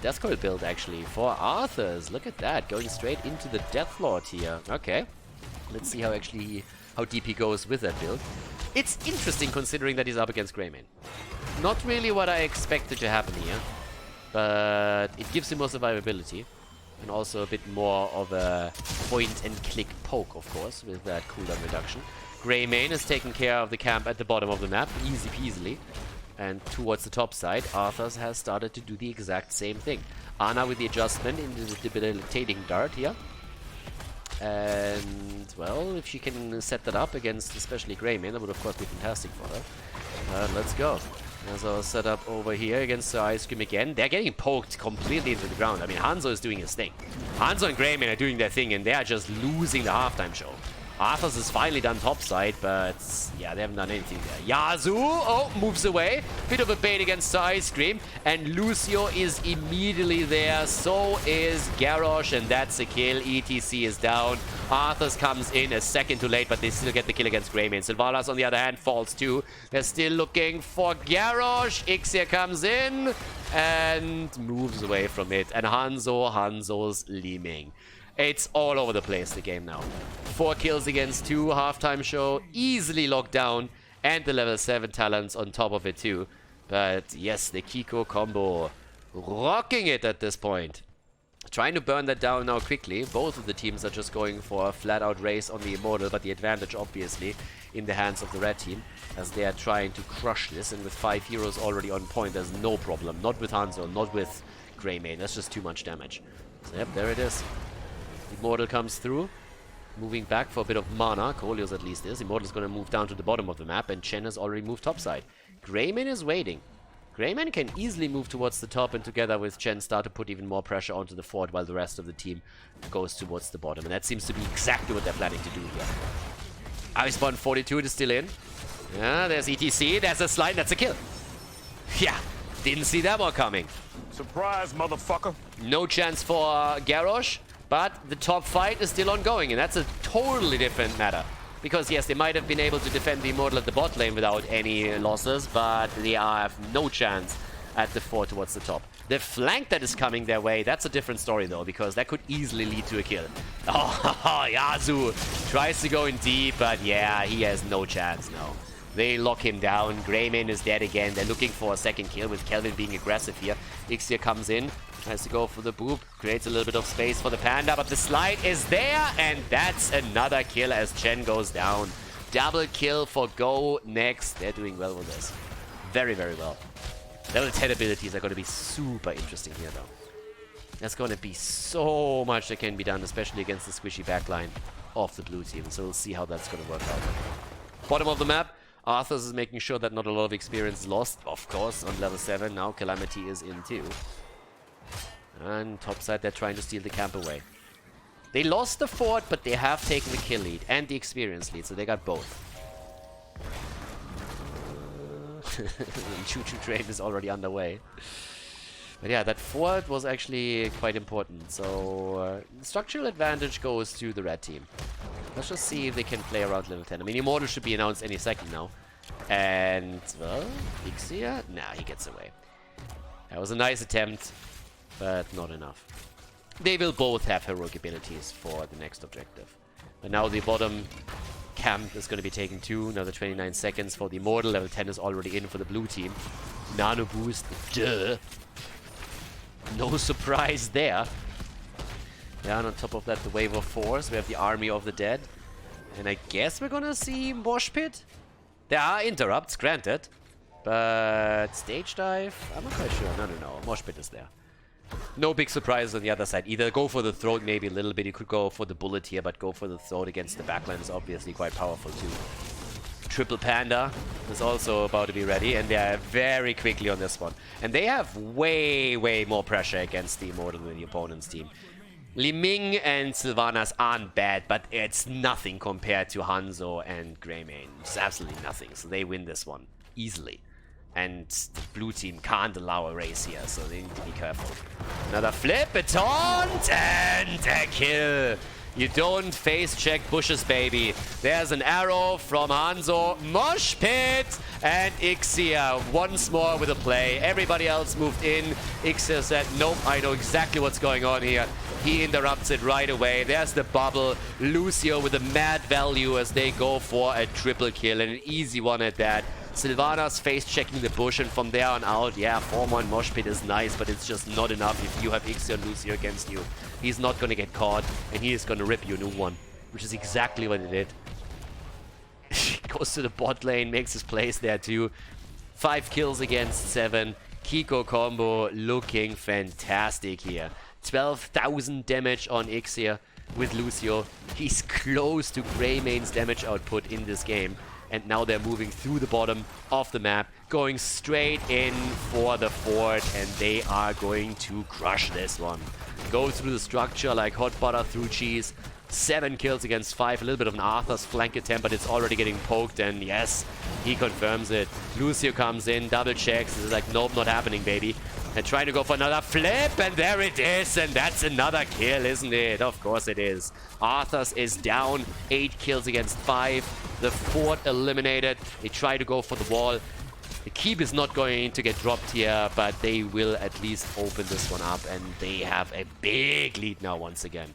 Death Coil build actually for Arthur's, look at that, going straight into the Death Lord here. Okay, let's see how deep he goes with that build. It's interesting considering that he's up against Greymane. Not really what I expected to happen here, but it gives him more survivability and also a bit more of a point-and-click poke, of course, with that cooldown reduction. Greymane is taking care of the camp at the bottom of the map, easy peasily. And towards the top side, Arthur's has started to do the exact same thing. Ana with the adjustment into the debilitating dart here. And, well, if she can set that up against especially Greymane, that would of course be fantastic for her. Let's go. There's our setup over here against Ice Cream again. They're getting poked completely into the ground. I mean, Hanzo is doing his thing. Hanzo and Greymane are doing their thing, and they are just losing the halftime show. Arthur's is finally done topside, but yeah, they haven't done anything there. Yazoo, oh, moves away. Bit of a bait against Ice Cream, and Lucio is immediately there. So is Garrosh, and that's a kill. ETC is down. Arthur's comes in a second too late, but they still get the kill against Greymane. Sylvanas, on the other hand, falls too. They're still looking for Garrosh. Ixia comes in and moves away from it. And Hanzo's leaming. It's all over the place, the game now. 4 kills against 2, halftime show, easily locked down, and the level 7 talents on top of it too. But yes, the Kiikoo Combo rocking it at this point. Trying to burn that down now quickly. Both of the teams are just going for a flat-out race on the Immortal, but the advantage obviously in the hands of the red team, as they are trying to crush this. And with 5 heroes already on point, there's no problem. Not with Hanzo, not with Greymane. That's just too much damage. So yep, there it is. Immortal comes through, moving back for a bit of mana. Kolios at least is. Immortal's going to move down to the bottom of the map, and Chen has already moved topside. Greymane is waiting. Greymane can easily move towards the top, and together with Chen start to put even more pressure onto the fort while the rest of the team goes towards the bottom. And that seems to be exactly what they're planning to do here. Iceborne 42 is still in. Yeah, there's ETC. There's a slide. That's a kill. Yeah, didn't see that one coming. Surprise, motherfucker. No chance for Garrosh. But the top fight is still ongoing, and that's a totally different matter. Because yes, they might have been able to defend the Immortal at the bot lane without any losses, but they have no chance at the fort towards the top. The flank that is coming their way, that's a different story though, because that could easily lead to a kill. Oh, Yazoo tries to go in deep, but yeah, he has no chance now. They lock him down. Greymane is dead again. They're looking for a second kill with Kelvin being aggressive here. Ixia comes in, tries to go for the boop, creates a little bit of space for the Panda, but the slide is there, and that's another kill as Chen goes down. Double kill for Go next. They're doing well with this. Very, very well. Level 10 abilities are going to be super interesting here, though. There's going to be so much that can be done, especially against the squishy backline of the blue team. So we'll see how that's going to work out. Bottom of the map. Arthur's is making sure that not a lot of experience is lost, of course, on level 7. Now Calamity is in too. And topside, they're trying to steal the camp away. They lost the fort, but they have taken the kill lead and the experience lead, so they got both. Choo-choo train is already underway. But yeah, that fort was actually quite important. So structural advantage goes to the red team. Let's just see if they can play around level 10. I mean, Immortal should be announced any second now. And, well, Ixia? Nah, he gets away. That was a nice attempt, but not enough. They will both have heroic abilities for the next objective. But now the bottom camp is going to be taken too. Another 29 seconds for the Immortal. Level 10 is already in for the blue team. Nano boost, duh. No surprise there. Yeah, and on top of that, the Wave of Force. We have the Army of the Dead. And I guess we're gonna see Mosh Pit. There are interrupts, granted. But Stage Dive? I'm not quite sure. No. Mosh Pit is there. No big surprises on the other side. Either go for the throat maybe a little bit. You could go for the bullet here, but go for the throat against the backline is obviously quite powerful too. Triple Panda is also about to be ready, and they are very quickly on this one. And they have way more pressure against the Immortal than the opponent's team. Li Ming and Sylvanas aren't bad, but it's nothing compared to Hanzo and Greymane. It's absolutely nothing. So they win this one easily. And the blue team can't allow a race here, so they need to be careful. Another flip, a taunt, and a kill. You don't face check bushes, baby. There's an arrow from Hanzo. Mosh pit! And Ixia once more with a play. Everybody else moved in. Ixia said, nope, I know exactly what's going on here. He interrupts it right away. There's the bubble. Lucio with a mad value as they go for a triple kill. And an easy one at that. Sylvanas face checking the bush, and from there on out, yeah, 4-1 mosh pit is nice, but it's just not enough if you have Ixia and Lucio against you. He's not going to get caught, and he is going to rip you a new one, which is exactly what he did. Goes to the bot lane, makes his plays there too. 5 kills against 7. Kiikoo Combo looking fantastic here. 12,000 damage on Ixia with Lucio. He's close to Greymane's damage output in this game. And now they're moving through the bottom of the map, going straight in for the fort, and they are going to crush this one. Go through the structure like hot butter through cheese. 7 kills against 5, a little bit of an Arthur's flank attempt, but it's already getting poked, and yes, he confirms it. Lucio comes in, double checks, is like, nope, not happening, baby. And trying to go for another flip, and there it is, and that's another kill, isn't it? Of course it is. Arthur's is down, 8 kills against 5. The fort eliminated. They try to go for the wall. The keep is not going to get dropped here, but they will at least open this one up, and they have a big lead now once again.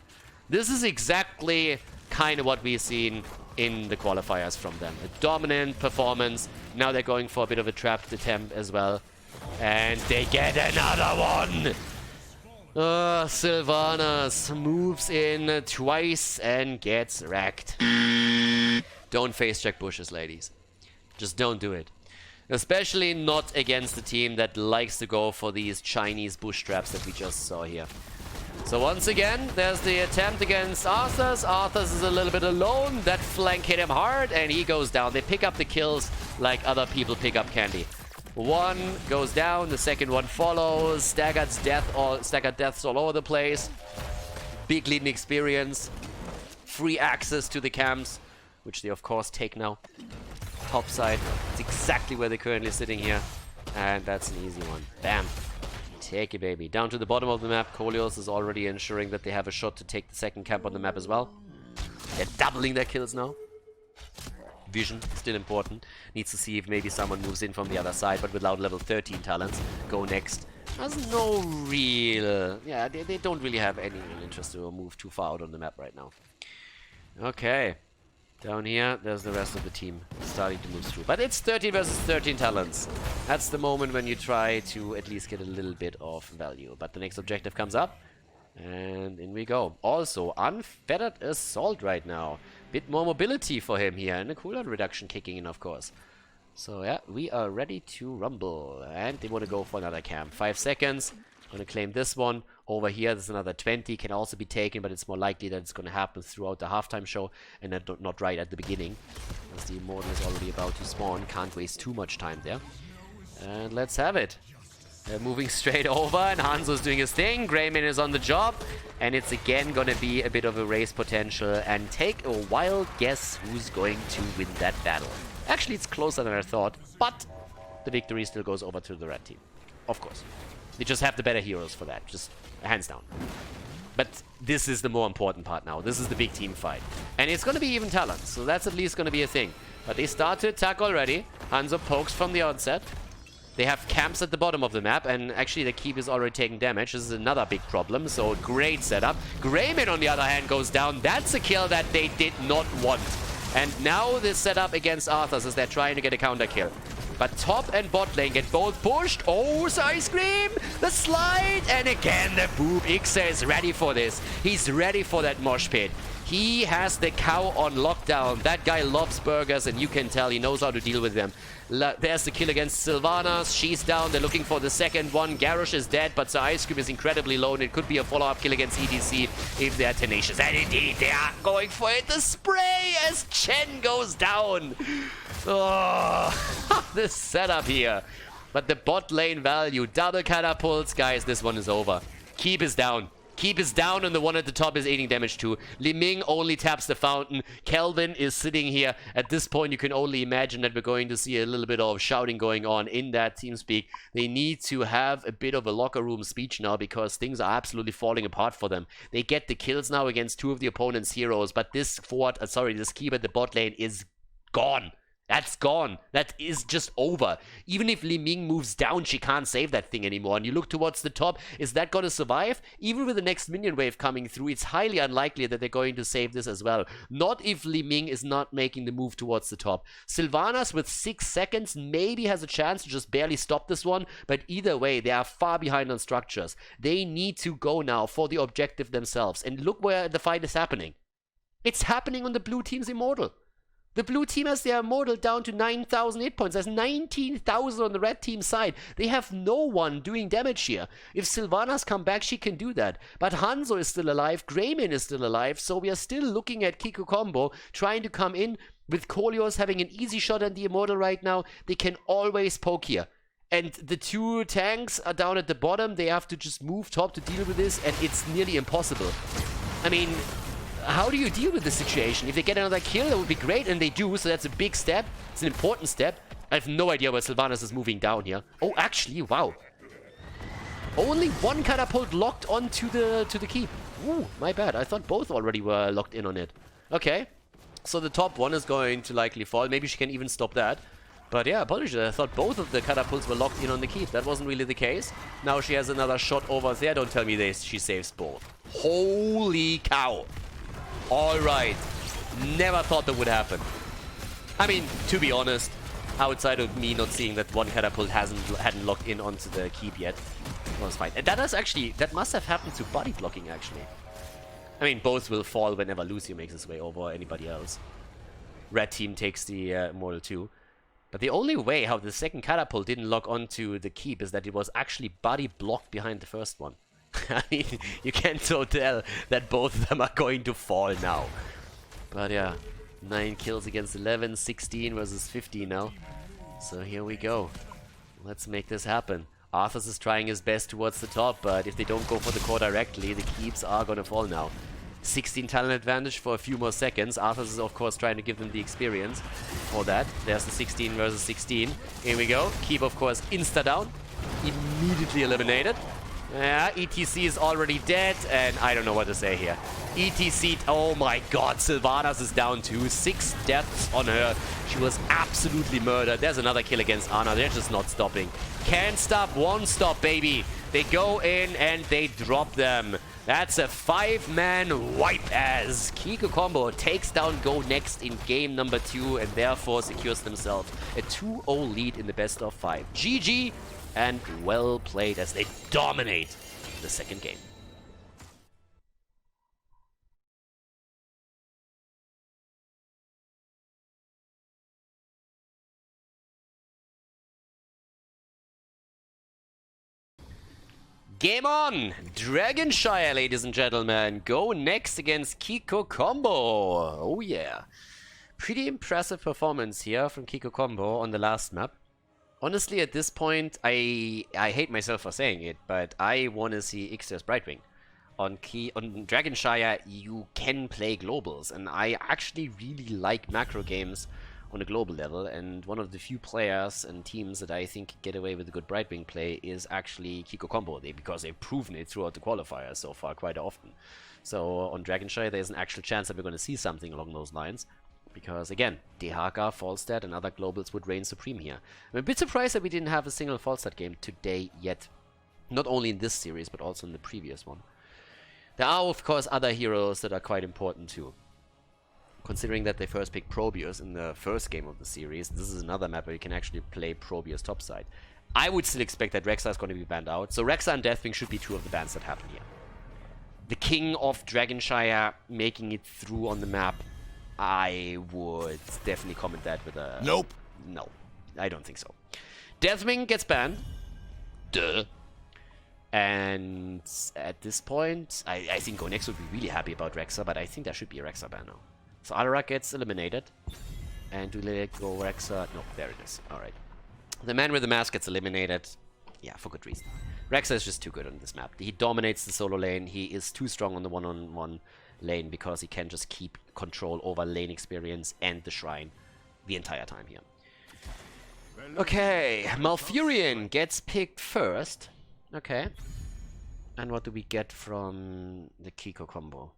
This is exactly kind of what we've seen in the qualifiers from them. A dominant performance. Now they're going for a bit of a trapped attempt as well. And they get another one! Sylvanas moves in twice and gets wrecked. Don't face check bushes, ladies. Just don't do it. Especially not against a team that likes to go for these Chinese bush traps that we just saw here. So once again, there's the attempt against Arthas. Arthas is a little bit alone. That flank hit him hard and he goes down. They pick up the kills like other people pick up candy. One goes down, the second one follows. Staggered deaths all over the place. Big leading experience. Free access to the camps, which they of course take now. Top side. It's exactly where they're currently sitting here. And that's an easy one. Bam. Take it, baby. Down to the bottom of the map. Kolios is already ensuring that they have a shot to take the second camp on the map as well. They're doubling their kills now. Vision, still important. Needs to see if maybe someone moves in from the other side, but without level 13 talents. Go next. There's no real... Yeah, they don't really have any real interest to move too far out on the map right now. Okay. Down here, there's the rest of the team starting to move through. But it's 13 versus 13 talents. That's the moment when you try to at least get a little bit of value. But the next objective comes up. And in we go. Also, Unfettered Assault right now. Bit more mobility for him here. And a cooldown reduction kicking in, of course. So, yeah, we are ready to rumble. And they want to go for another camp. 5 seconds. Gonna claim this one. Over here, there's another 20. Can also be taken, but it's more likely that it's gonna happen throughout the halftime show and not right at the beginning. As the Immortal is already about to spawn. Can't waste too much time there. And let's have it. They're moving straight over, and Hanzo's doing his thing. Greymane is on the job. And it's again gonna be a bit of a race potential. And take a wild guess who's going to win that battle. Actually, it's closer than I thought, but the victory still goes over to the red team. Of course. They just have the better heroes for that, just hands down. But this is the more important part now. This is the big team fight. And it's going to be even talents, so that's at least going to be a thing. But they start to attack already. Hanzo pokes from the onset. They have camps at the bottom of the map, and actually the keep is already taking damage. This is another big problem, so great setup. Greymane, on the other hand, goes down. That's a kill that they did not want. And now this setup against Arthas as they're trying to get a counter kill. But top and bot lane get both pushed. Oh, Ice Cream! The slide! And again the boop. Ixa is ready for this. He's ready for that mosh pit. He has the cow on lockdown. That guy loves burgers, and you can tell he knows how to deal with them. There's the kill against Sylvanas. She's down. They're looking for the second one. Garrosh is dead, but the Ice Cream is incredibly low, and it could be a follow-up kill against EDC if they're tenacious. And indeed, they are going for it. The spray as Chen goes down. Oh, this setup here. But the bot lane value, double catapults, guys, this one is over. Keep is down. Keep is down and the one at the top is eating damage too. Li Ming only taps the fountain. Kelvin is sitting here. At this point, you can only imagine that we're going to see a little bit of shouting going on in that TeamSpeak. They need to have a bit of a locker room speech now because things are absolutely falling apart for them. They get the kills now against 2 of the opponent's heroes, but this this keep at the bot lane is gone. That's gone. That is just over. Even if Li Ming moves down, she can't save that thing anymore. And you look towards the top, is that going to survive? Even with the next minion wave coming through, it's highly unlikely that they're going to save this as well. Not if Li Ming is not making the move towards the top. Sylvanas with 6 seconds maybe has a chance to just barely stop this one, but either way, they are far behind on structures. They need to go now for the objective themselves. And look where the fight is happening. It's happening on the blue team's Immortal. The blue team has their Immortal down to 9,000 hit points. There's 19,000 on the red team side. They have no one doing damage here. If Sylvanas come back, she can do that. But Hanzo is still alive. Greymane is still alive. So we are still looking at Kiikoo Combo trying to come in with Kolios having an easy shot at the Immortal right now. They can always poke here. And the 2 tanks are down at the bottom. They have to just move top to deal with this. And it's nearly impossible. I mean, how do you deal with this situation? If they get another kill, that would be great, and they do, so that's a big step. It's an important step. I have no idea where Sylvanas is moving down here. Oh, actually, wow. Only 1 catapult locked onto the keep. Ooh, my bad. I thought both already were locked in on it. Okay. So the top one is going to likely fall. Maybe she can even stop that. But yeah, apologies. I thought both of the catapults were locked in on the keep. That wasn't really the case. Now she has another shot over there. Don't tell me she saves both. Holy cow. Alright. Never thought that would happen. I mean, to be honest, outside of me not seeing that 1 catapult hadn't locked in onto the keep yet, it was fine. And that must have happened to body blocking, actually. I mean, both will fall whenever Lucio makes his way over or anybody else. Red team takes the Immortal too. But the only way how the second catapult didn't lock onto the keep is that it was actually body blocked behind the first one. I mean, you can't so tell that both of them are going to fall now. But yeah, 9 kills against 11, 16 versus 15 now. So here we go. Let's make this happen. Arthas is trying his best towards the top, but if they don't go for the core directly, the keeps are gonna fall now. 16 talent advantage for a few more seconds. Arthas is of course trying to give them the experience for that. There's the 16 versus 16. Here we go. Keep of course insta down. Immediately eliminated. Yeah, ETC is already dead, and I don't know what to say here. ETC, oh my god, Sylvanas is down too. 6 deaths on her. She was absolutely murdered. There's another kill against Ana. They're just not stopping. Can't stop, won't stop, baby. They go in and they drop them. That's a 5-man wipe as Kiikoo Combo takes down Go Next in game number 2 and therefore secures themselves a 2-0 lead in the best of 5. GG. And well played as they dominate the second game. Game on! Dragonshire, ladies and gentlemen. Go Next against Kiikoo Combo. Oh yeah. Pretty impressive performance here from Kiikoo Combo on the last map. Honestly, at this point, I hate myself for saying it, but I want to see Ixter's Brightwing. On Dragonshire, you can play globals, and I actually really like macro games on a global level, and one of the few players and teams that I think get away with a good Brightwing play is actually Kiikoo Combo, because they've proven it throughout the qualifiers so far quite often. So on Dragonshire, there's an actual chance that we're going to see something along those lines. Because, again, Dehaka, Falstad, and other globals would reign supreme here. I'm a bit surprised that we didn't have a single Falstad game today yet. Not only in this series, but also in the previous one. There are, of course, other heroes that are quite important too. Considering that they first picked Probius in the first game of the series, this is another map where you can actually play Probius topside. I would still expect that Rexa is going to be banned out, so Rexa and Deathwing should be 2 of the bans that happen here. The King of Dragonshire making it through on the map, I would definitely comment that with a... Nope. No, I don't think so. Deathwing gets banned. Duh. And at this point, I think Go Next would be really happy about Rexa, but I think there should be a Rexa ban now. So Alarak gets eliminated. And do they go Rexa? No, there it is. Alright. The man with the mask gets eliminated. Yeah, for good reason. Rexa is just too good on this map. He dominates the solo lane. He is too strong on the one-on-one lane because he can just keep control over lane experience and the shrine the entire time here. Okay, Malfurion gets picked first. Okay. And what do we get from the Kiikoo combo?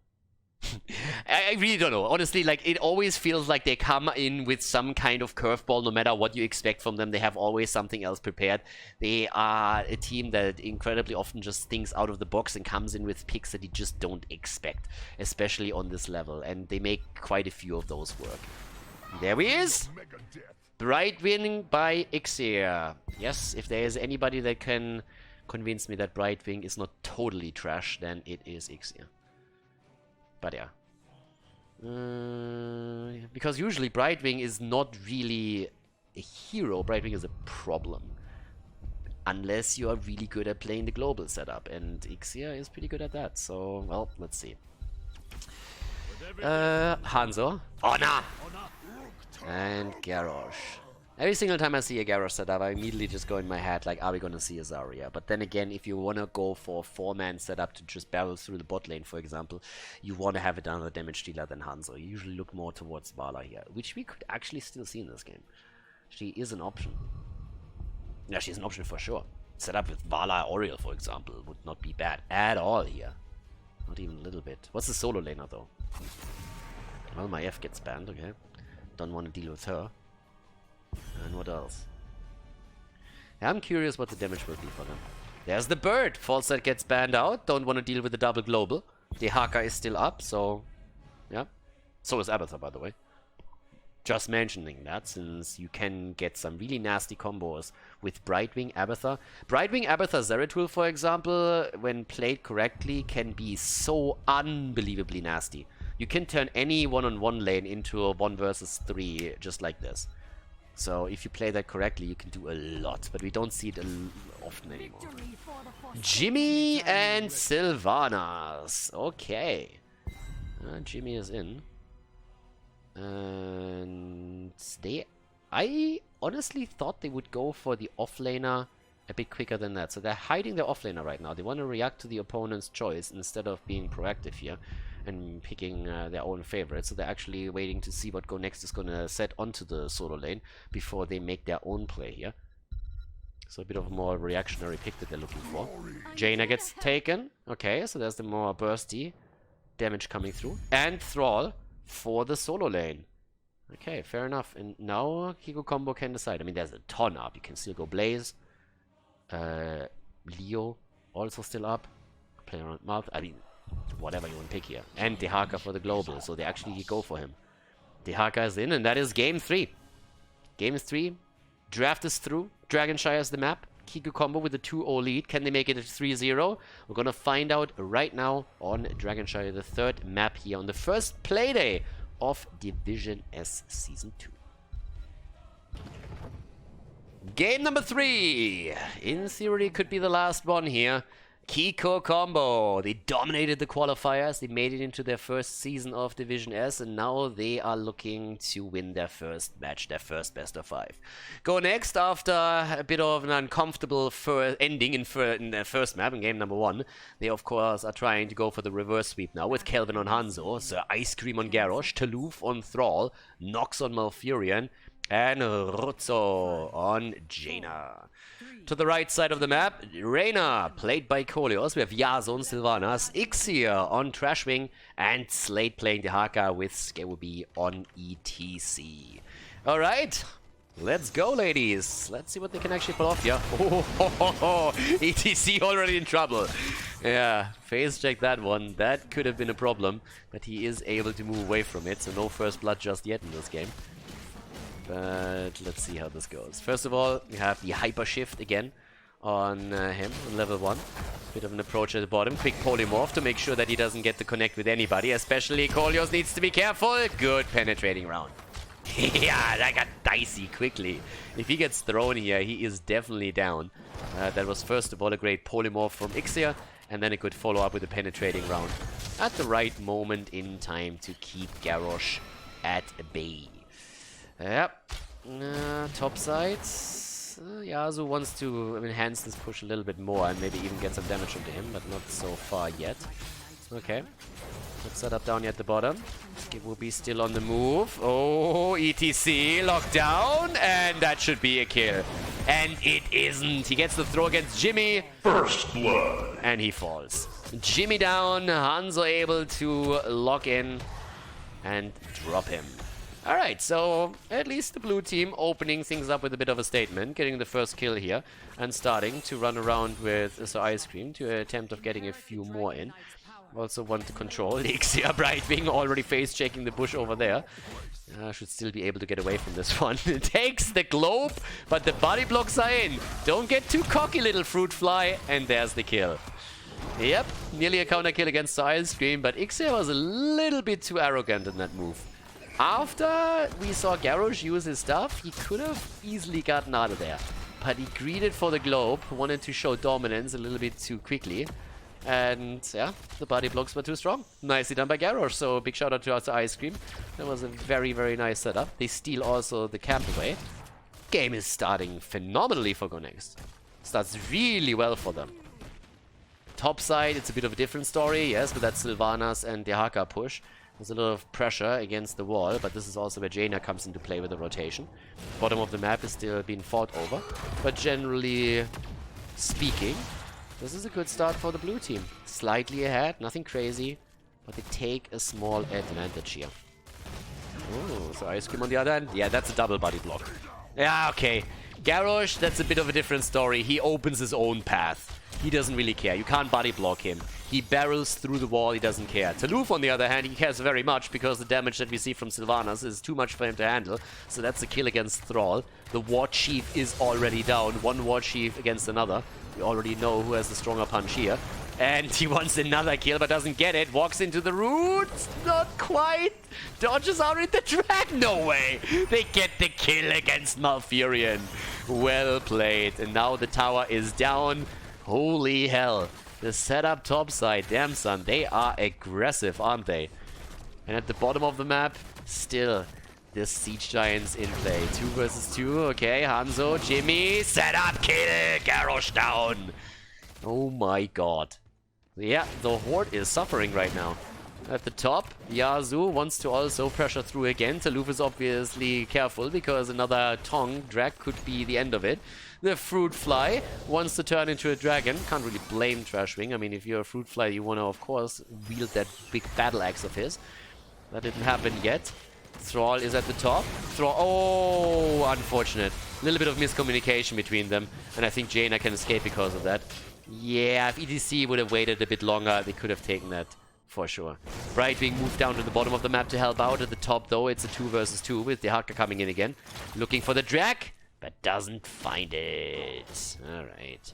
I really don't know. Honestly, like, it always feels like they come in with some kind of curveball. No matter what you expect from them, they have always something else prepared. They are a team that incredibly often just thinks out of the box and comes in with picks that you just don't expect, especially on this level. And they make quite a few of those work. There he is! Bright Wing by Ixir. Yes, if there is anybody that can convince me that Brightwing is not totally trash, then it is Ixir. But yeah. Because usually Brightwing is not really a hero. Brightwing is a problem. Unless you are really good at playing the global setup. And Ixir is pretty good at that. So, well, let's see. Hanzo. Honor! And Garrosh. Every single time I see a Garrosh setup, I immediately just go in my head like, are we gonna see a Zarya? But then again, if you wanna go for a 4-man setup to just barrel through the bot lane, for example, you wanna have another damage dealer than Hanzo. You usually look more towards Vala here, which we could actually still see in this game. She is an option. Yeah, she's an option for sure. Set up with Vala Oriel, for example, would not be bad at all here. Not even a little bit. What's the solo laner though? Well, my F gets banned, okay. Don't want to deal with her. And what else? Yeah, I'm curious what the damage will be for them. There's the bird! Falset gets banned out. Don't want to deal with the double global. The Haka is still up, so... yeah. So is Abathur, by the way. Just mentioning that, since you can get some really nasty combos with Brightwing Abathur. Brightwing Abathur Zeratul, for example, when played correctly, can be so unbelievably nasty. You can turn any one-on-one lane into a 1 versus 3 just like this. So if you play that correctly, you can do a lot, but we don't see it often anymore. Jimmy and Sylvanas. Okay. Jimmy is in. And I honestly thought they would go for the offlaner a bit quicker than that. So they're hiding their offlaner right now. They want to react to the opponent's choice instead of being proactive here and picking their own favorite. So they're actually waiting to see what Go Next is going to set onto the solo lane before they make their own play here. So a bit of a more reactionary pick that they're looking for. Jaina gets taken. Okay, so there's the more bursty damage coming through. And Thrall for the solo lane. Okay, fair enough. And now Kiikoo Combo can decide. I mean, there's a ton up. You can still go Blaze. Leo also still up. Play around Mouth. I mean, whatever you want to pick here. And Dehaka for the global. So they actually go for him. Dehaka is in, and that is game 3. Game 3. Draft is through. Dragonshire is the map. Kiikoo Combo with a 2-0 lead. Can they make it a 3-0? We're gonna find out right now on Dragonshire, the 3rd map here on the first playday of Division S Season 2. Game number 3. In theory, could be the last one here. Kiikoo Combo. They dominated the qualifiers. They made it into their first season of Division S, and now they are looking to win their first match, their first best of 5. Go Next, after a bit of an uncomfortable ending in their first map, in game number 1, they of course are trying to go for the reverse sweep now with Kelvin on Hanzo, Sir Ice Cream on Garrosh, Taluf on Thrall, Nox on Malfurion, and Ruzzo on Jaina. To the right side of the map, Reyna, played by Kolios. We have Yasuo on Sylvanas, Ixir on Trashwing, and Slade playing Dehaka with Skewobi on ETC. Alright, let's go, ladies. Let's see what they can actually pull off here. Oh, ETC already in trouble. Yeah, phase check that one. That could have been a problem, but he is able to move away from it, so no first blood just yet in this game. But let's see how this goes. First of all, we have the Hyper Shift again on him on level 1. Bit of an approach at the bottom. Quick polymorph to make sure that he doesn't get to connect with anybody. Especially Kolios needs to be careful. Good penetrating round. Yeah, that got dicey quickly. If he gets thrown here, he is definitely down. That was first of all a great polymorph from Ixir. And then it could follow up with a penetrating round at the right moment in time to keep Garrosh at bay. Yep. Top sides. Yasuo wants to enhance this push a little bit more and maybe even get some damage into him, but not so far yet. Okay. Good setup down here at the bottom. It will be still on the move. Oh, ETC locked down, and that should be a kill. And it isn't. He gets the throw against Jimmy. First blood. And he falls. Jimmy down, Hanzo able to lock in and drop him. Alright, so at least the blue team opening things up with a bit of a statement, getting the first kill here and starting to run around with Ice Cream to attempt of getting a few more in. Also want to control Elixir Brightwing already face checking the bush over there. Should still be able to get away from this one. It takes the globe, but the body blocks are in. Don't get too cocky, little fruit fly, and there's the kill. Yep, nearly a counter kill against the Ice Cream, but Ixia was a little bit too arrogant in that move. After we saw Garrosh use his stuff, he could have easily gotten out of there. But he greeted for the globe, wanted to show dominance a little bit too quickly. And yeah, the body blocks were too strong. Nicely done by Garrosh, so big shout out to us Ice Cream. That was a very, very nice setup. They steal also the camp away. Game is starting phenomenally for GoNext. Starts really well for them. Top side, it's a bit of a different story, yes, with that Sylvanas and the Haka push. There's a lot of pressure against the wall, but this is also where Jaina comes into play with the rotation. Bottom of the map is still being fought over, but generally speaking, this is a good start for the blue team. Slightly ahead, nothing crazy, but they take a small advantage here. Oh, so Ice Cream on the other hand. Yeah, that's a double body block. Yeah, okay. Garrosh, that's a bit of a different story. He opens his own path. He doesn't really care. You can't body block him. He barrels through the wall. He doesn't care. Taluf, on the other hand, he cares very much because the damage that we see from Sylvanas is too much for him to handle. So that's a kill against Thrall. The War Chief is already down. One War Chief against another. We already know who has the stronger punch here. And he wants another kill, but doesn't get it. Walks into the roots. Not quite. Dodges out in the drag. No way. They get the kill against Malfurion. Well played. And now the tower is down. Holy hell. The setup topside. Damn, son. They are aggressive, aren't they? And at the bottom of the map, still the Siege Giants in play. 2 versus 2. Okay, Hanzo, Jimmy. Setup kill. Garrosh down. Oh my god. Yeah, the Horde is suffering right now. At the top, Yasuo wants to also pressure through again. Taluf is obviously careful because another Tong drag could be the end of it. The Fruit Fly wants to turn into a dragon. Can't really blame Trashwing. I mean, if you're a Fruit Fly, you want to, of course, wield that big battle axe of his. That didn't happen yet. Thrall is at the top. Thrall, oh, unfortunate. A little bit of miscommunication between them. And I think Jaina can escape because of that. Yeah, if EDC would have waited a bit longer, they could have taken that. For sure. Brightwing moved down to the bottom of the map to help out. At the top, though, it's a 2 versus 2 with the Haka coming in again. Looking for the drag, but doesn't find it. Alright.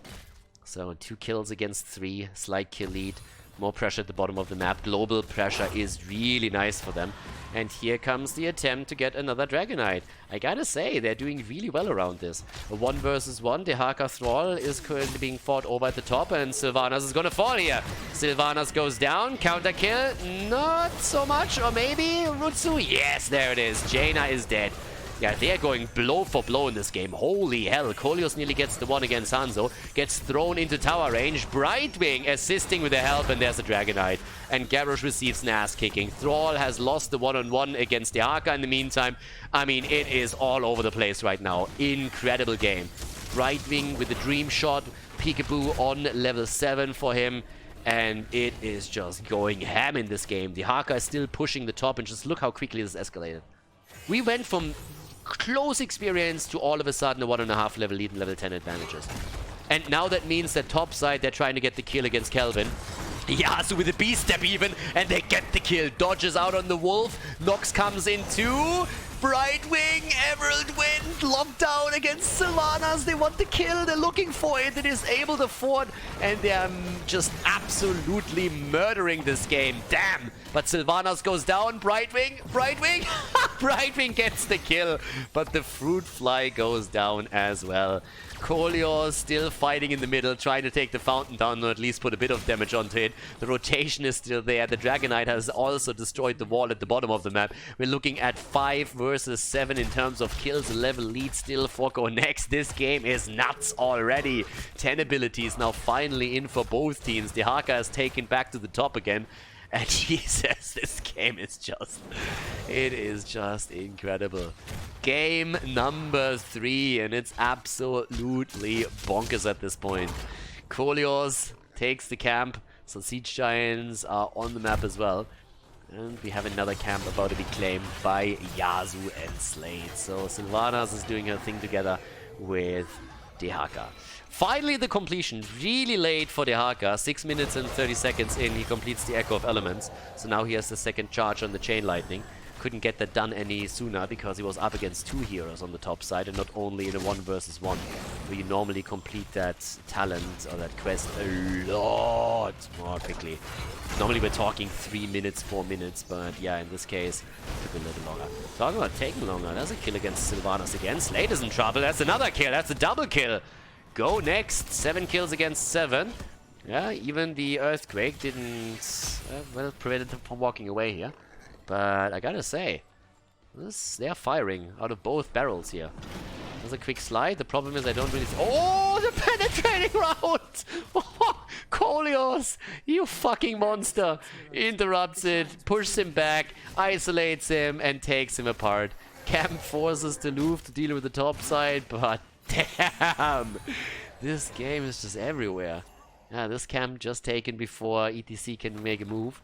So 2 kills against 3. Slight kill lead. More pressure at the bottom of the map. Global pressure is really nice for them. And here comes the attempt to get another Dragonite. I gotta say, they're doing really well around this. A 1 versus 1. The Haka Thrall is currently being fought over at the top, and Sylvanas is gonna fall here. Sylvanas goes down. Counter kill. Not so much, or maybe Rutsu. Yes, there it is. Jaina is dead. Yeah, they're going blow for blow in this game. Holy hell. Kolios nearly gets the one against Hanzo. Gets thrown into tower range. Brightwing assisting with the help, and there's a Dragonite. And Garrosh receives an ass kicking. Thrall has lost the one-on-one against the Haka in the meantime. I mean, it is all over the place right now. Incredible game. Brightwing with the dream shot. Peekaboo on level 7 for him. And it is just going ham in this game. The Haka is still pushing the top, and just look how quickly this escalated. We went from close experience to all of a sudden a 1.5 level lead and level 10 advantages. And now that means that top side, they're trying to get the kill against Kelvin. Yasuo with a beast step even, and they get the kill. Dodges out on the wolf. Nox comes in too. Brightwing, Emerald Wind, locked down against Sylvanas. They want the kill, they're looking for it. It is able to ford, and they're just absolutely murdering this game. Damn! But Sylvanas goes down. Brightwing. Brightwing gets the kill. But the Fruit Fly goes down as well. Khaldor still fighting in the middle, trying to take the fountain down or at least put a bit of damage onto it. The rotation is still there. The Dragonite has also destroyed the wall at the bottom of the map. We're looking at 5 versus 7 in terms of kills. 11 lead still for Go Next. This game is nuts already. 10 abilities now finally in for both teams. Dehaka has taken back to the top again. And Jesus, this game is just... It is just incredible. Game number 3, and it's absolutely bonkers at this point. Khaldor takes the camp, so Siege Giants are on the map as well. And we have another camp about to be claimed by Yasu and Slade. So Sylvanas is doing her thing together with Dehaka. Finally, the completion. Really late for Dehaka. 6 minutes and 30 seconds in, he completes the Echo of Elements. So now he has the second charge on the Chain Lightning. Couldn't get that done any sooner because he was up against 2 heroes on the top side and not only in a 1 versus 1, where you normally complete that talent or that quest a lot more quickly. Normally we're talking 3 minutes, 4 minutes, but yeah, in this case, it took a little longer. Talking about taking longer, there's a kill against Sylvanas again. Slade is in trouble, that's another kill, that's a double kill. Go Next, 7 kills against 7. Yeah, even the Earthquake didn't, well, prevented them from walking away here. But I gotta say, they're firing out of both barrels here. There's a quick slide. The problem is I don't really... Oh, the penetrating round! Khaldor, you fucking monster! Interrupts it, pushes him back, isolates him, and takes him apart. Camp forces Deleuve to deal with the top side, but damn! This game is just everywhere. Yeah, this camp just taken before ETC can make a move.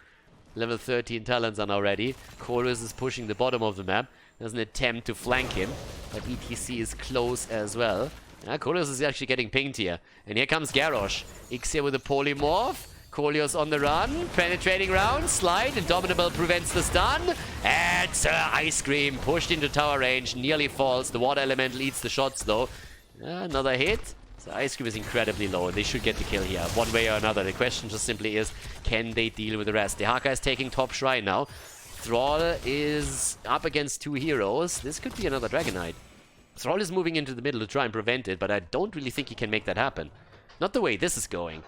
Level 13 talents are now ready. Khaldor is pushing the bottom of the map. There's an attempt to flank him, but ETC is close as well. Yeah, Khaldor is actually getting pinged here. And here comes Garrosh. X here with a polymorph. Khaldor's on the run. Penetrating round. Slide. Indomitable prevents the stun. And Sir Ice Cream pushed into tower range. Nearly falls. The water element leads the shots though. Another hit. So Ice Cream is incredibly low. They should get the kill here, one way or another. The question just simply is, can they deal with the rest? Dehaka is taking top shrine now. Thrall is up against 2 heroes. This could be another Dragonite. Thrall is moving into the middle to try and prevent it, but I don't really think he can make that happen. Not the way this is going.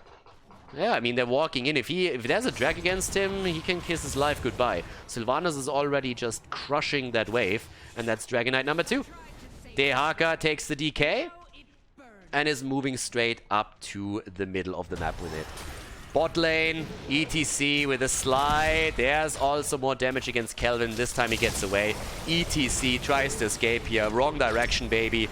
Yeah, I mean, they're walking in. If there's a drag against him, he can kiss his life goodbye. Sylvanas is already just crushing that wave, and that's Dragonite number 2. Dehaka takes the DK. And is moving straight up to the middle of the map with it. Bot lane, ETC with a slide. There's also more damage against Kelvin. This time he gets away. ETC tries to escape here. Wrong direction, baby.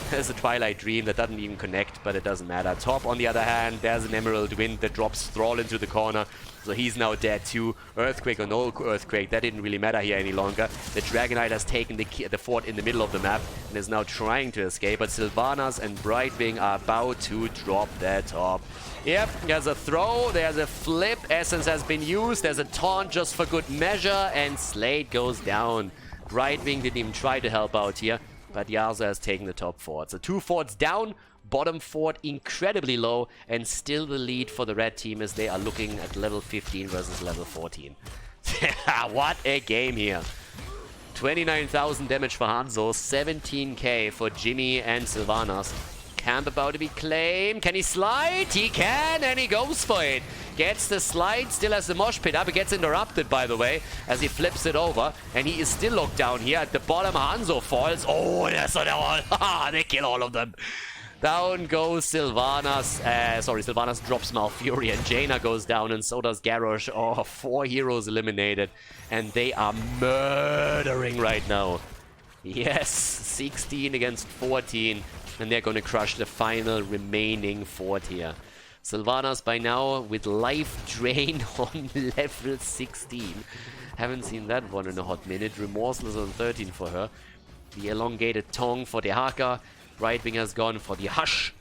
There's a Twilight Dream that doesn't even connect, but it doesn't matter. Top, on the other hand, there's an Emerald Wind that drops Thrall into the corner. So he's now dead too. Earthquake or no Earthquake, that didn't really matter here any longer. The Dragonite has taken the fort in the middle of the map and is now trying to escape. But Sylvanas and Brightwing are about to drop their top. Yep, there's a throw, there's a flip. Essence has been used. There's a taunt just for good measure. And Slade goes down. Brightwing didn't even try to help out here. But Yasu has taken the top fort. So 2 forts down, bottom fort incredibly low, and still the lead for the red team as they are looking at level 15 versus level 14. What a game here. 29,000 damage for Hanzo, 17k for Jimmy and Sylvanas. Camp about to be claimed. Can he slide? He can, and he goes for it. Gets the slide, still has the mosh pit up. It gets interrupted, by the way, as he flips it over. And he is still locked down here at the bottom. Hanzo falls. Oh, that's an all. They kill all of them. Down goes Sylvanas. Sylvanas drops Malfury, and Jaina goes down, and so does Garrosh. Oh, 4 heroes eliminated. And they are murdering right now. Yes, 16 against 14. And they're going to crush the final remaining fort here. Sylvanas by now with life drain on level 16. Haven't seen that one in a hot minute. Remorseless on 13 for her. The elongated tongue for Dehaka. Brightwing has gone for the Hush.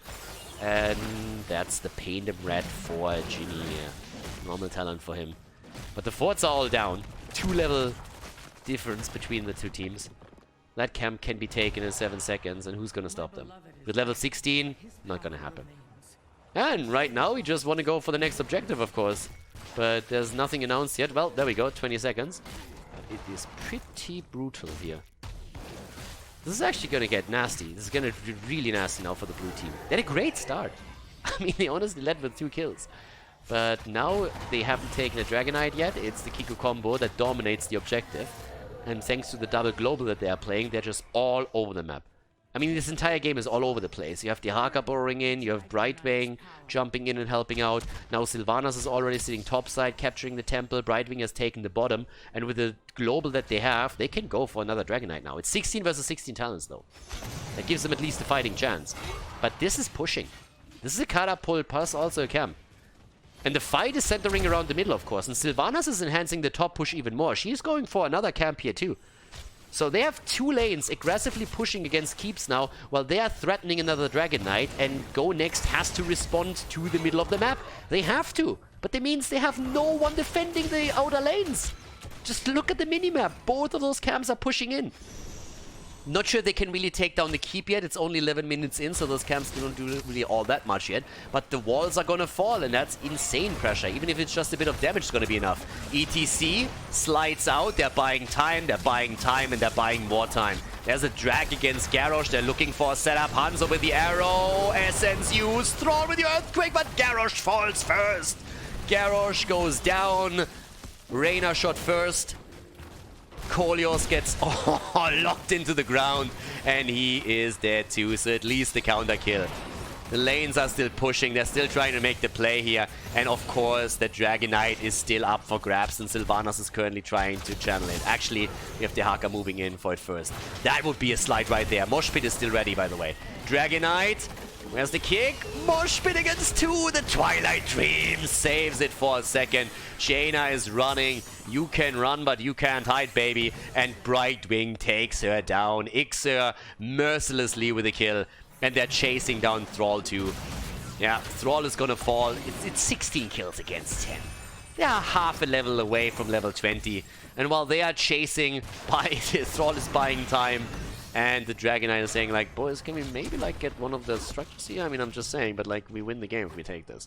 And that's the Painted Red for Ginny. Normal talent for him. But the forts are all down. 2 level difference between the 2 teams. That camp can be taken in 7 seconds, and who's gonna stop them? With level 16, not gonna happen. And right now, we just want to go for the next objective, of course. But there's nothing announced yet. Well, there we go, 20 seconds. But it is pretty brutal here. This is actually going to get nasty. This is going to be really nasty now for the blue team. They had a great start. I mean, they honestly led with 2 kills. But now they haven't taken a Dragonite yet. It's the Kiikoo Combo that dominates the objective. And thanks to the double global that they are playing, they're just all over the map. I mean, this entire game is all over the place. You have the Haka burrowing in, you have Brightwing jumping in and helping out. Now Sylvanas is already sitting topside, capturing the temple. Brightwing has taken the bottom. And with the global that they have, they can go for another Dragonite now. It's 16 versus 16 talents, though. That gives them at least a fighting chance. But this is pushing. This is a Kara pull plus also a camp. And the fight is centering around the middle, of course. And Sylvanas is enhancing the top push even more. She's going for another camp here, too. So they have 2 lanes aggressively pushing against keeps now, while they are threatening another Dragonite, and Go Next has to respond to the middle of the map. They have to, but that means they have no one defending the outer lanes. Just look at the minimap. Both of those camps are pushing in. Not sure they can really take down the keep yet. It's only 11 minutes in, so those camps don't do really all that much yet. But the walls are gonna fall, and that's insane pressure. Even if it's just a bit of damage, it's gonna be enough. ETC slides out. They're buying time, and they're buying more time. There's a drag against Garrosh. They're looking for a setup. Hanzo with the arrow. Essence used. Thrall with the earthquake, but Garrosh falls first. Garrosh goes down. Reyna shot first. Kolios gets locked into the ground, and he is dead too, so at least the counter kill. The lanes are still pushing, they're still trying to make the play here, and of course the Dragonite is still up for grabs, and Sylvanas is currently trying to channel it. Actually, we have the Haka moving in for it first. That would be a slide right there. Mosh Pit is still ready, by the way. Dragonite, where's the kick? Mosh Pit against 2, the Twilight Dream saves it for a second. Jaina is running. You can run, but you can't hide, baby. And Brightwing takes her down. Ixer mercilessly with a kill. And they're chasing down Thrall too. Yeah, Thrall is gonna fall. It's 16 kills against 10. They are half a level away from level 20. And while they are chasing, Thrall is buying time. And the Dragonite is saying, like, boys, can we maybe, like, get one of the structures here? I mean, I'm just saying, but, like, we win the game if we take this.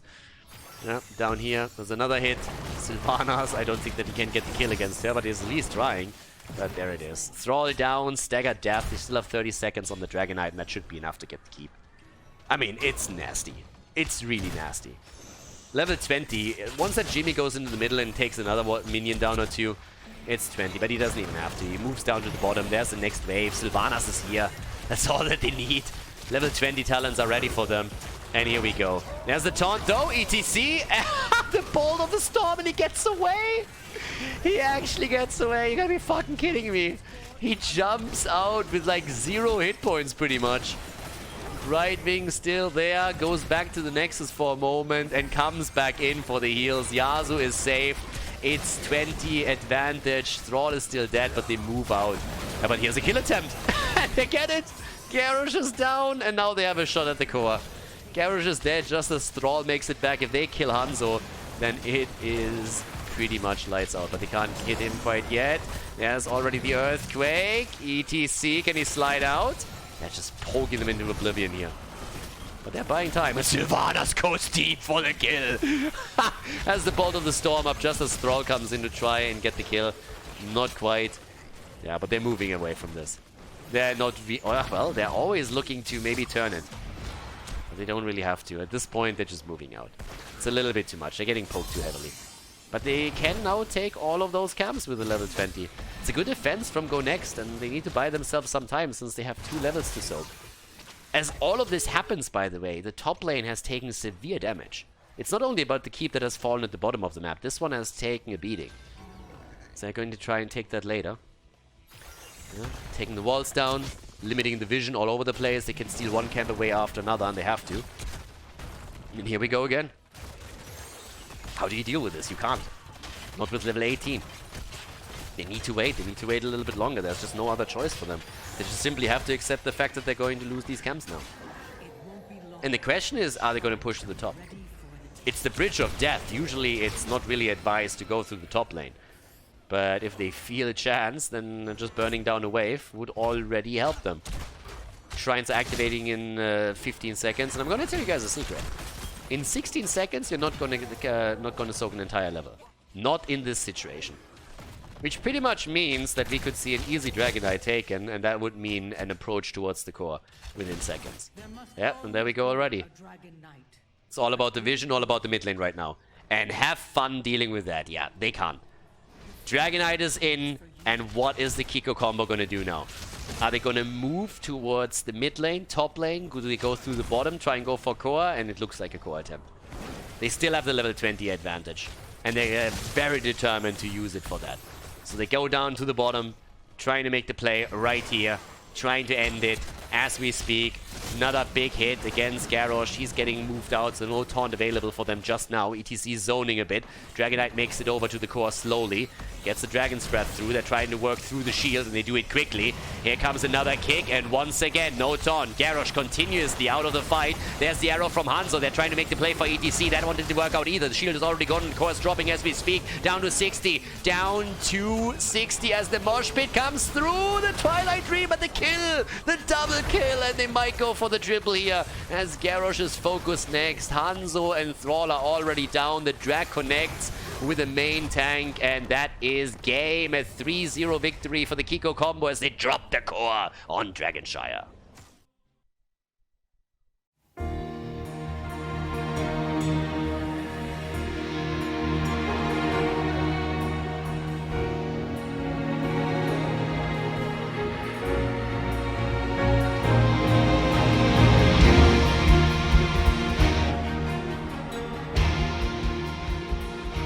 Yeah, down here, there's another hit. Sylvanas, I don't think that he can get the kill against her, but he's at least trying. But there it is. Thrall down, staggered death. They still have 30 seconds on the Dragonite, and that should be enough to get the keep. I mean, it's nasty. It's really nasty. Level 20, once that Jimmy goes into the middle and takes another minion down or 2, it's 20, but he doesn't even have to. He moves down to the bottom. There's the next wave. Sylvanas is here. That's all that they need. Level 20 talents are ready for them. And here we go. There's the taunt though. ETC. The Bolt of the Storm, and he gets away. He actually gets away. You gotta be fucking kidding me. He jumps out with like 0 hit points pretty much. Brightwing still there. Goes back to the Nexus for a moment and comes back in for the heals. Yasuo is safe. It's 20 advantage. Thrall is still dead, but they move out. Yeah, but here's a kill attempt. They get it. Garrosh is down, and now they have a shot at the core. Garrosh is dead just as Thrall makes it back. If they kill Hanzo, then it is pretty much lights out. But they can't hit him quite yet. There's already the earthquake. ETC, can he slide out? They're just poking them into oblivion here. But they're buying time. And Sylvanas goes deep for the kill. Has the Bolt of the Storm up just as Thrall comes in to try and get the kill. Not quite. Yeah, but they're moving away from this. They're not... well, they're always looking to maybe turn it. But they don't really have to. At this point, they're just moving out. It's a little bit too much. They're getting poked too heavily. But they can now take all of those camps with a level 20. It's a good defense from Go Next, and they need to buy themselves some time since they have 2 levels to soak. As all of this happens, by the way, the top lane has taken severe damage. It's not only about the keep that has fallen at the bottom of the map. This one has taken a beating. So they're going to try and take that later. Yeah, taking the walls down, limiting the vision all over the place. They can steal one camp away after another, and they have to. And here we go again. How do you deal with this? You can't. Not with level 18. They need to wait. They need to wait a little bit longer. There's just no other choice for them. They just simply have to accept the fact that they're going to lose these camps now. And the question is, are they going to push to the top? It's the bridge of death. Usually it's not really advised to go through the top lane. But if they feel a chance, then just burning down a wave would already help them. Shrines are activating in 15 seconds. And I'm going to tell you guys a secret. In 16 seconds, you're not gonna soak an entire level. Not in this situation. Which pretty much means that we could see an easy Dragon Knight taken, and that would mean an approach towards the core within seconds. Yep, and there we go already. It's all about the vision, all about the mid lane right now. And have fun dealing with that. Yeah, they can't. Dragon Knight is in, and what is the Kiikoo Combo gonna do now? Are they gonna move towards the mid lane, top lane? Do they go through the bottom, try and go for core? And it looks like a core attempt. They still have the level 20 advantage. And they're very determined to use it for that. So they go down to the bottom, trying to make the play right here, trying to end it as we speak. Another big hit against Garrosh. He's getting moved out, so no taunt available for them just now. ETC zoning a bit. Dragon Knight makes it over to the core slowly. Gets the Dragon's Breath through. They're trying to work through the shield, and they do it quickly. Here comes another kick, and once again, no taunt. Garrosh continuously out of the fight. There's the arrow from Hanzo. They're trying to make the play for ETC. That one didn't work out either. The shield is already gone, and the core is dropping as we speak. Down to 60. Down to 60 as the mosh pit comes through. The Twilight Dream, but the kill! The double kill, and they might go for the triple here as Garrosh is focused next. Hanzo and Thrall are already down. The Drag connects with the main tank, and that is game. A 3-0 victory for the Kiikoo Combo as they drop the core on Dragonshire.